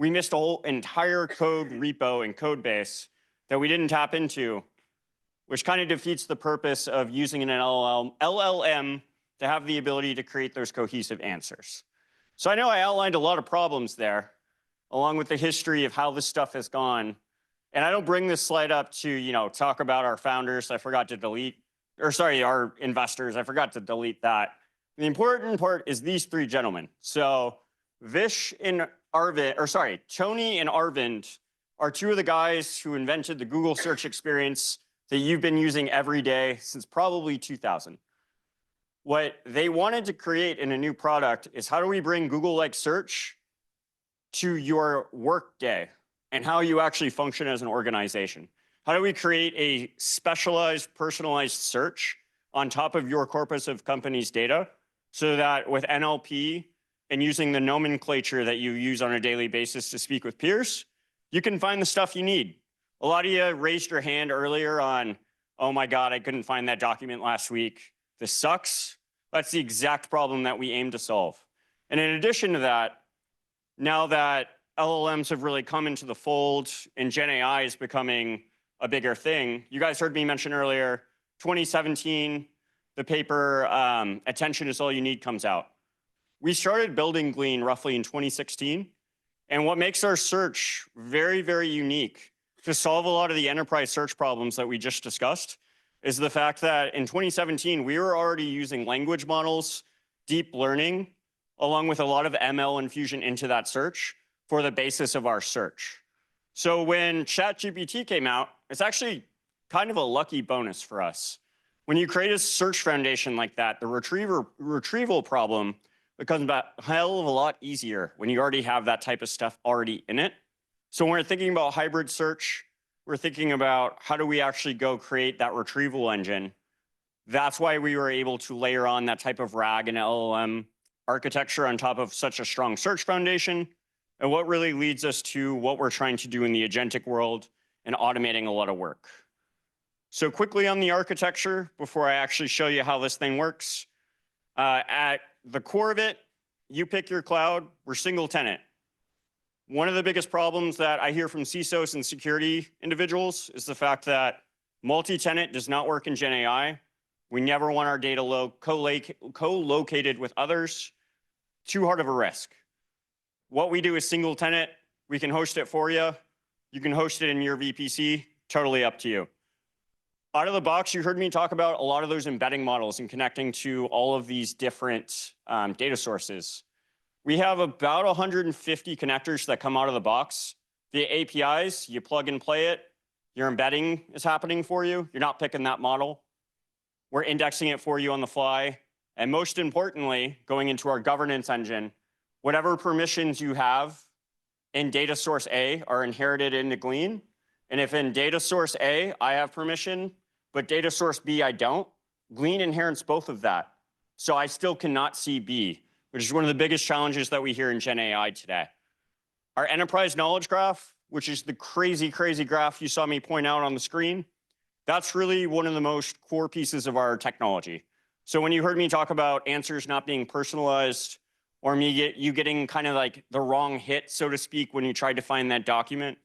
We missed a whole entire code repo and code base that we didn't tap into, which kind of defeats the purpose of using an LLM to have the ability to create those cohesive answers. So I know I outlined a lot of problems there, along with the history of how this stuff has gone. And I don't bring this slide up to, talk about our founders. I forgot to delete, our investors. I forgot to delete that. The important part is these three gentlemen. So Tony and Arvind are two of the guys who invented the Google search experience that you've been using every day since probably 2000. What they wanted to create in a new product is how do we bring Google-like search to your work day and how you actually function as an organization? How do we create a specialized, personalized search on top of your corpus of company's data so that with NLP and using the nomenclature that you use on a daily basis to speak with peers, you can find the stuff you need? A lot of you raised your hand earlier on, oh my God, I couldn't find that document last week. This sucks. That's the exact problem that we aim to solve. And in addition to that, now that LLMs have really come into the fold and GenAI is becoming a bigger thing, you guys heard me mention earlier, 2017, the paper Attention is All You Need comes out. We started building Glean roughly in 2016. And what makes our search very, very unique to solve a lot of the enterprise search problems that we just discussed is the fact that in 2017, we were already using language models, deep learning, along with a lot of ML infusion into that search for the basis of our search. So when ChatGPT came out, it's actually kind of a lucky bonus for us. When you create a search foundation like that, the retrieval problem becomes a hell of a lot easier when you already have that type of stuff already in it. So when we're thinking about hybrid search, we're thinking about how do we actually go create that retrieval engine. That's why we were able to layer on that type of RAG and LLM architecture on top of such a strong search foundation, and what really leads us to what we're trying to do in the agentic world and automating a lot of work. So quickly on the architecture, before I actually show you how this thing works, at the core of it, you pick your cloud, we're single tenant. One of the biggest problems that I hear from CISOs and security individuals is the fact that multi-tenant does not work in GenAI. We never want our data co-located with others. Too hard of a risk. What we do is single tenant. We can host it for you. You can host it in your VPC, totally up to you. Out of the box, you heard me talk about a lot of those embedding models and connecting to all of these different data sources. We have about 150 connectors that come out of the box. The APIs, you plug and play it. Your embedding is happening for you. You're not picking that model. We're indexing it for you on the fly. And most importantly, going into our governance engine, whatever permissions you have in data source A are inherited into Glean. And if in data source A, I have permission, but data source B, I don't, Glean inherits both of that. So I still cannot see B, which is one of the biggest challenges that we hear in GenAI today. Our enterprise knowledge graph, which is the crazy, crazy graph you saw me point out on the screen, that's really one of the most core pieces of our technology. So when you heard me talk about answers not being personalized, or you getting kind of like the wrong hit, so to speak, when you tried to find that document,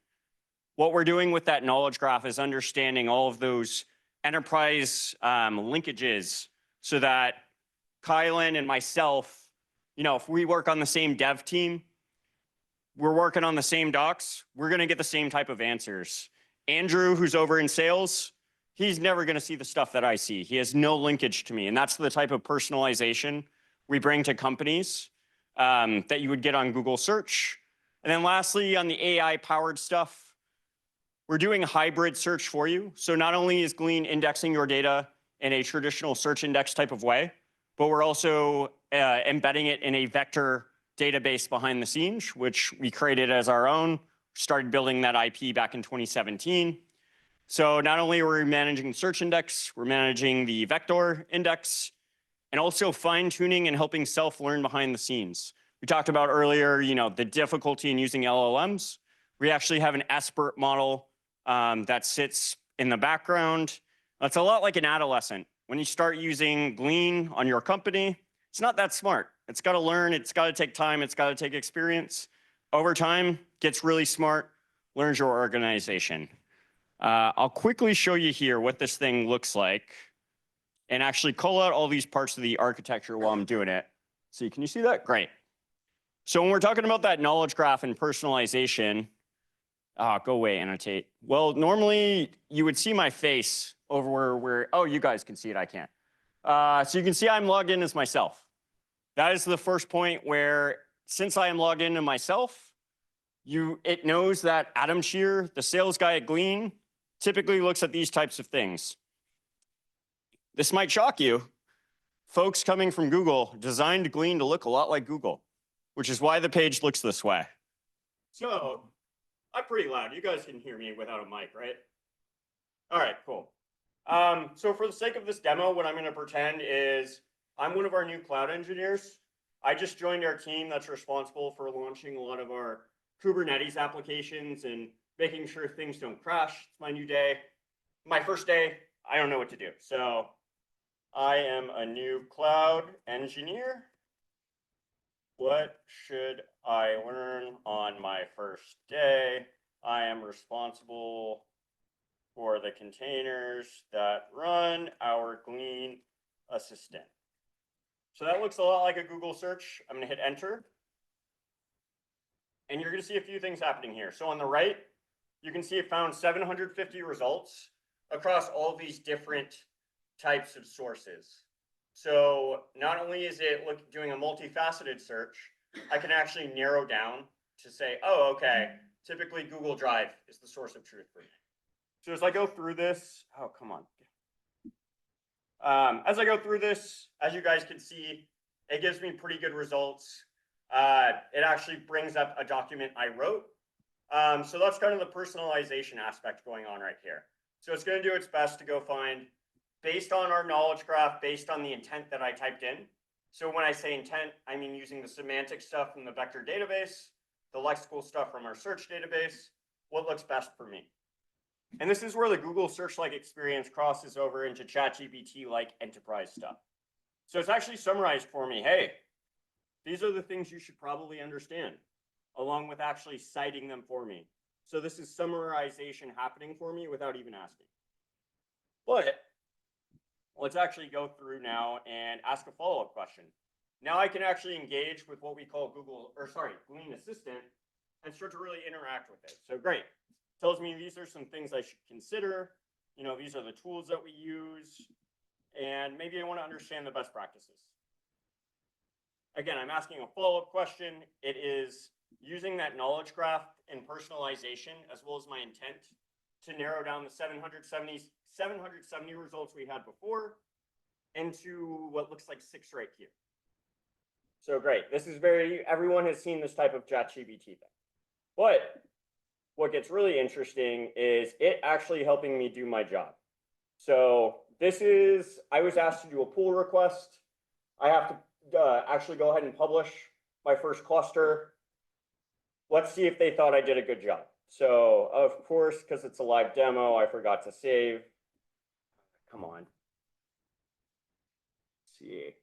what we're doing with that knowledge graph is understanding all of those enterprise linkages so that Kylan and myself, if we work on the same dev team, we're working on the same docs, we're going to get the same type of answers. Andrew, who's over in sales, he's never going to see the stuff that I see. He has no linkage to me. And that's the type of personalization we bring to companies that you would get on Google search. And then lastly, on the AI-powered stuff, we're doing hybrid search for you. So not only is Glean indexing your data in a traditional search index type of way, but we're also embedding it in a vector database behind the scenes, which we created as our own, started building that IP back in 2017. So not only are we managing the search index, we're managing the vector index, and also fine-tuning and helping self-learn behind the scenes. We talked about earlier, the difficulty in using LLMs. We actually have an expert model that sits in the background. It's a lot like an adolescent. When you start using Glean on your company, it's not that smart. It's got to learn, it's got to take time, it's got to take experience. Over time, gets really smart, learns your organization. I'll quickly show you here what this thing looks like and actually call out all these parts of the architecture while I'm doing it. See, can you see that? Great. So when we're talking about that knowledge graph and personalization, go away, annotate. Well, normally you would see my face over where, oh, you guys can see it, I can't. So you can see I'm logged in as myself. That is the first point where, since I am logged in as myself, it knows that Adam Shear, the sales guy at Glean, typically looks at these types of things. This might shock you. Folks coming from Google designed Glean to look a lot like Google, which is why the page looks this way. So I'm pretty loud. You guys can hear me without a mic, right? All right, cool. So for the sake of this demo, what I'm going to pretend is I'm one of our new cloud engineers. I just joined our team that's responsible for launching a lot of our Kubernetes applications and making sure things don't crash. It's my new day. My first day, I don't know what to do. So I am a new cloud engineer. What should I learn on my first day? I am responsible for the containers that run our Glean assistant. So that looks a lot like a Google search. I'm going to hit enter. And you're going to see a few things happening here. So on the right, you can see it found 750 results across all these different types of sources. So not only is it doing a multifaceted search, I can actually narrow down to say, oh, okay, typically Google Drive is the source of truth for me. So as I go through this, oh, come on. As I go through this, as you guys can see, it gives me pretty good results. It actually brings up a document I wrote. So that's kind of the personalization aspect going on right here. So it's going to do its best to go find, based on our knowledge graph, based on the intent that I typed in. So when I say intent, I mean using the semantic stuff from the vector database, the lexical stuff from our search database, what looks best for me. And this is where the Google search-like experience crosses over into ChatGPT-like enterprise stuff. So it's actually summarized for me, hey, these are the things you should probably understand, along with actually citing them for me. So this is summarization happening for me without even asking. But let's actually go through now and ask a follow-up question. Now I can actually engage with what we call Glean Assistant and start to really interact with it. So great. Tells me these are some things I should consider. These are the tools that we use. And maybe I want to understand the best practices. Again, I'm asking a follow-up question. It is using that knowledge graph and personalization, as well as my intent, to narrow down the 770 results we had before into what looks like 6 right here. So great. This is everyone has seen this type of ChatGPT thing. But what gets really interesting is it actually helping me do my job. So I was asked to do a pull request. I have to actually go ahead and publish my first cluster. Let's see if they thought I did a good job. So of course, because it's a live demo, I forgot to save. Come on. Let's see.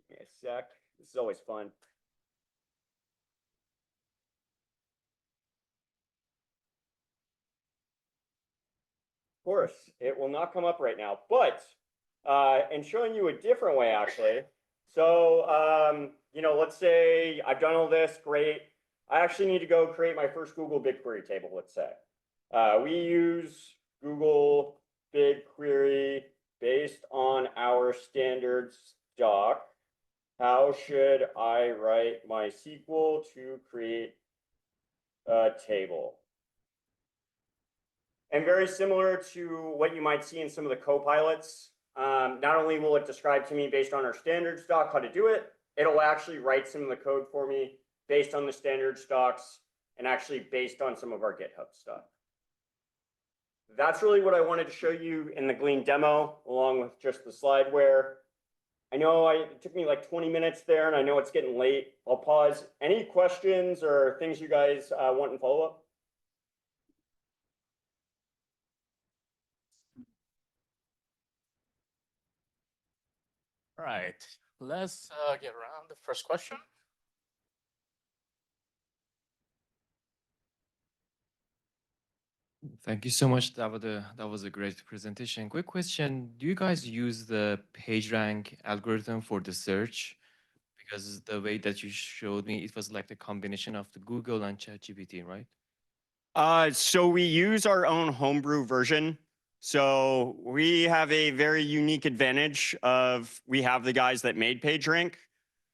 Give me a sec. This is always fun. Of course, it will not come up right now, but and showing you a different way, actually. So, you know, let's say I've done all this, great. I actually need to go create my first Google BigQuery table, let's say. We use Google BigQuery based on our standard stock. How should I write my SQL to create a table? And very similar to what you might see in some of the copilots, not only will it describe to me based on our standard stock how to do it, it'll actually write some of the code for me based on the standard stocks and actually based on some of our GitHub stuff. That's really what I wanted to show you in the Glean demo, along with just the slideware. I know it took me like 20 minutes there, and I know it's getting late. I'll pause. Any questions or things you guys want in follow-up? All right, let's get around the first question. Thank you so much. That was a great presentation. Quick question. Do you guys use the PageRank algorithm for the search? Because the way that you showed me, it was like the combination of the Google and ChatGPT, right? So we use our own homebrew version. So we have a very unique advantage of we have the guys that made PageRank.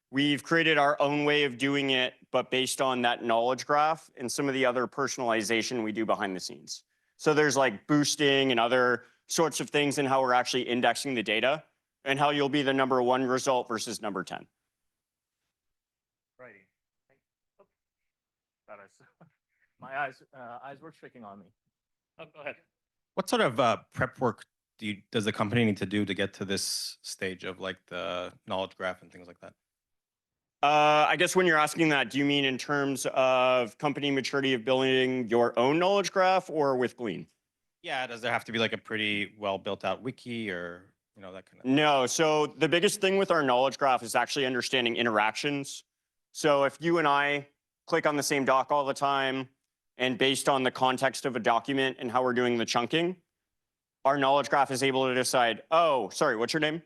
We've created our own way of doing it, but based on that knowledge graph and some of the other personalization we do behind the scenes. So there's like boosting and other sorts of things in how we're actually indexing the data and how you'll be the #1 result versus number 10. Righty. My eyes were tricking on me. Oh, go ahead. What sort of prep work does the company need to do to get to this stage of like the knowledge graph and things like that? I guess when you're asking that, do you mean in terms of company maturity of building your own knowledge graph or with Glean? Yeah, does there have to be like a pretty well built out wiki or that kind of? No, so the biggest thing with our knowledge graph is actually understanding interactions. So if you and I click on the same doc all the time, and based on the context of a document and how we're doing the chunking, our knowledge graph is able to decide, oh, sorry, what's your name?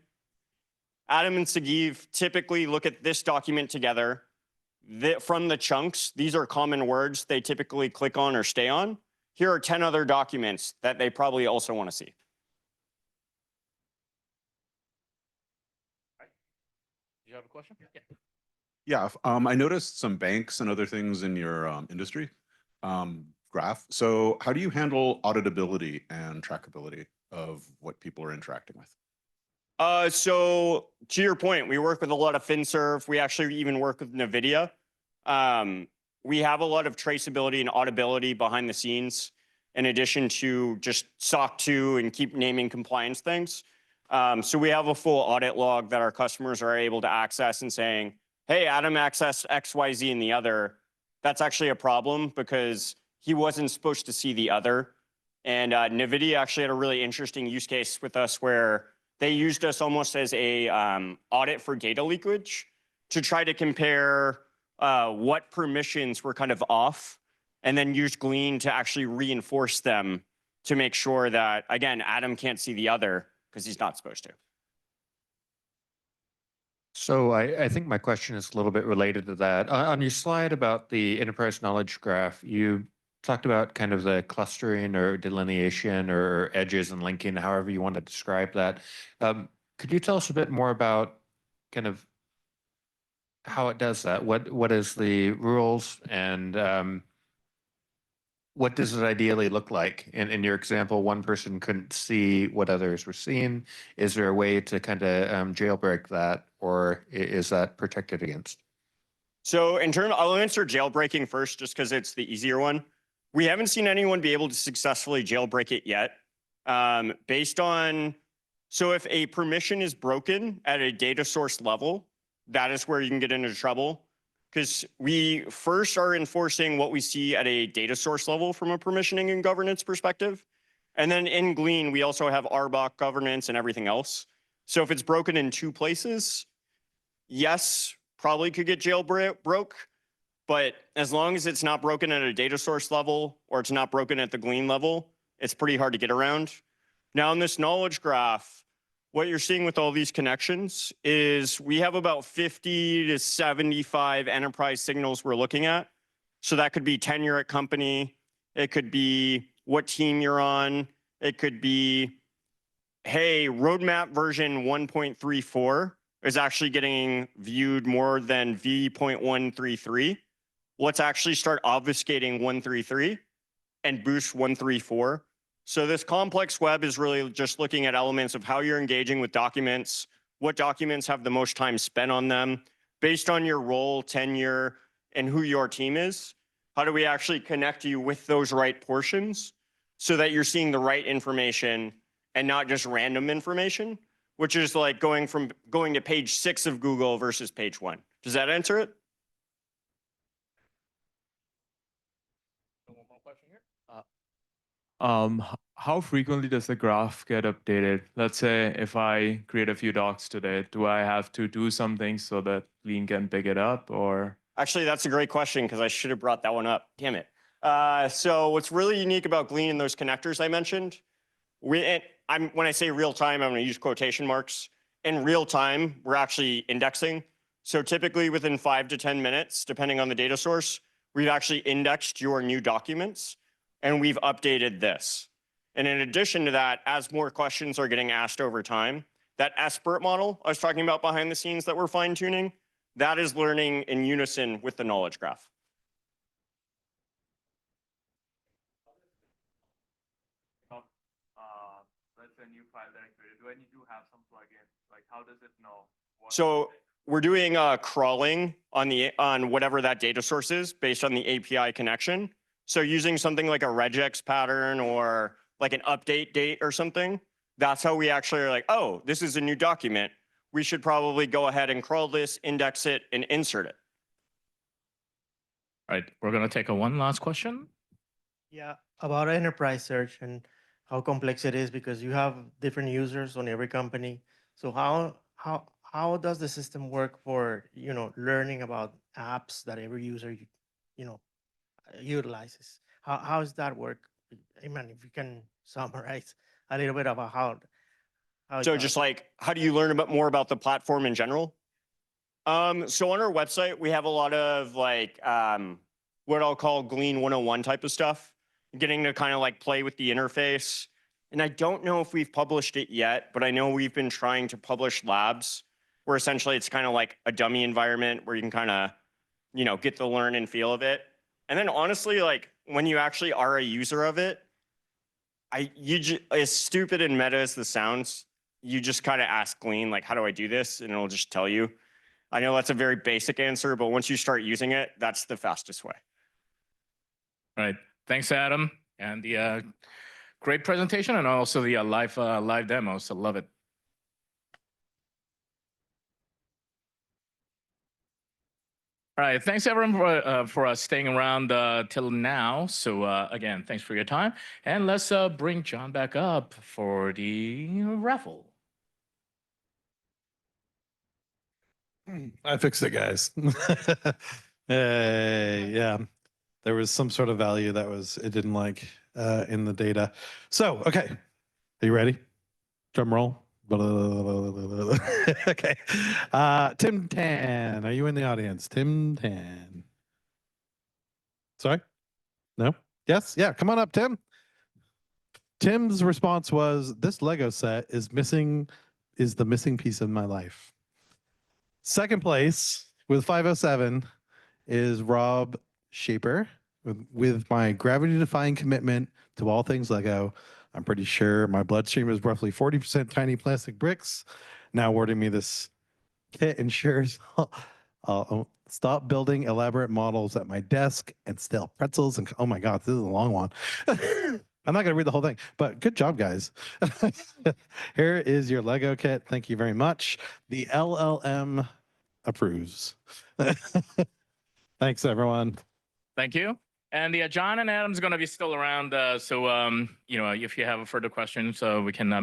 Adam and Sagiv typically look at this document together. From the chunks, these are common words they typically click on or stay on. Here are 10 other documents that they probably also want to see. Do you have a question? Yeah. Yeah, I noticed some banks and other things in your industry graph. So how do you handle auditability and trackability of what people are interacting with? So to your point, we work with a lot of FinServ. We actually even work with NVIDIA. We have a lot of traceability and auditability behind the scenes, in addition to just SOC 2 and keep naming compliance things. So we have a full audit log that our customers are able to access and saying, hey, Adam accessed X, Y, Z and the other. That's actually a problem because he wasn't supposed to see the other. And NVIDIA actually had a really interesting use case with us where they used us almost as a audit for data leakage to try to compare what permissions were kind of off and then use Glean to actually reinforce them to make sure that, again, Adam can't see the other because he's not supposed to. So I think my question is a little bit related to that. On your slide about the enterprise knowledge graph, you talked about kind of the clustering or delineation or edges and linking, however you want to describe that. Could you tell us a bit more about kind of how it does that? What is the rules and what does it ideally look like? In your example, one person couldn't see what others were seeing. Is there a way to kind of jailbreak that, or is that protected against? So I'll answer jailbreaking first, just because it's the easier one. We haven't seen anyone be able to successfully jailbreak it yet. So if a permission is broken at a data source level, that is where you can get into trouble. Because we first are enforcing what we see at a data source level from a permissioning and governance perspective. And then in Glean, we also have RBOC governance and everything else. So if it's broken in two places, yes, probably could get jailbroke. But as long as it's not broken at a data source level or it's not broken at the Glean level, it's pretty hard to get around. Now in this knowledge graph, what you're seeing with all these connections is we have about 50 to 75 enterprise signals we're looking at. So that could be tenure at company. It could be what team you're on. It could be, hey, roadmap version 1.34 is actually getting viewed more than v.133. Let's actually start obfuscating 133 and boost 134. So this complex web is really just looking at elements of how you're engaging with documents, what documents have the most time spent on them, based on your role, tenure, and who your team is. How do we actually connect you with those right portions so that you're seeing the right information and not just random information, which is like going to page 6 of Google versus page 1. Does that answer it? One more question here. How frequently does the graph get updated? Let's say if I create a few docs today, do I have to do something so that Lean can pick it up, or? Actually, that's a great question because I should have brought that one up. Damn it. So what's really unique about Glean and those connectors I mentioned, when I say real time, I'm going to use quotation marks. In real time, we're actually indexing. So typically within 5 to 10 minutes, depending on the data source, we've actually indexed your new documents and we've updated this. And in addition to that, as more questions are getting asked over time, that SBERT model I was talking about behind the scenes that we're fine tuning, that is learning in unison with the knowledge graph. Let's say a new file that I created. Do I need to have some plugin? Like, how does it know? So we're doing crawling on whatever that data source is based on the API connection. So using something like a regex pattern or like an update date or something, that's how we actually are like, oh, this is a new document. We should probably go ahead and crawl this, index it, and insert it. All right, we're going to take one last question. Yeah, about enterprise search and how complex it is because you have different users on every company. So how does the system work for learning about apps that every user utilizes? How does that work? I mean, if you can summarize a little bit about how So just like, how do you learn more about the platform in general? So on our website, we have a lot of like what I'll call Glean 101 type of stuff, getting to kind of like play with the interface. And I don't know if we've published it yet, but I know we've been trying to publish labs where essentially it's kind of like a dummy environment where you can kind of, get the learn and feel of it. And then honestly, like when you actually are a user of it, as stupid and meta as this sounds, you just kind of ask Glean, like, how do I do this? And it'll just tell you. I know that's a very basic answer, but once you start using it, that's the fastest way. All right. Thanks, Adam. And the great presentation and also the live demo. So love it. All right. Thanks, everyone, for staying around till now. So again, thanks for your time. And let's bring John back up for the raffle. I fixed it, guys. Yeah, there was some sort of value that it didn't like in the data. So, okay, are you ready? Drum roll. Okay, Tim Tan, are you in the audience? Tim Tan. Sorry? No? Yes? Yeah, come on up, Tim. Tim's response was, this Lego set is the missing piece of my life. Second place with 507 is Rob Shaper with my gravity-defying commitment to all things Lego. I'm pretty sure my bloodstream is roughly 40% tiny plastic bricks. Now awarding me this kit ensures I'll stop building elaborate models at my desk and stale pretzels. And oh my God, this is a long one. I'm not going to read the whole thing, but good job, guys. Here is your Lego kit. Thank you very much. The LLM approves. Thanks, everyone. Thank you. And John and Adam's going to be still around. So, if you have further questions, we can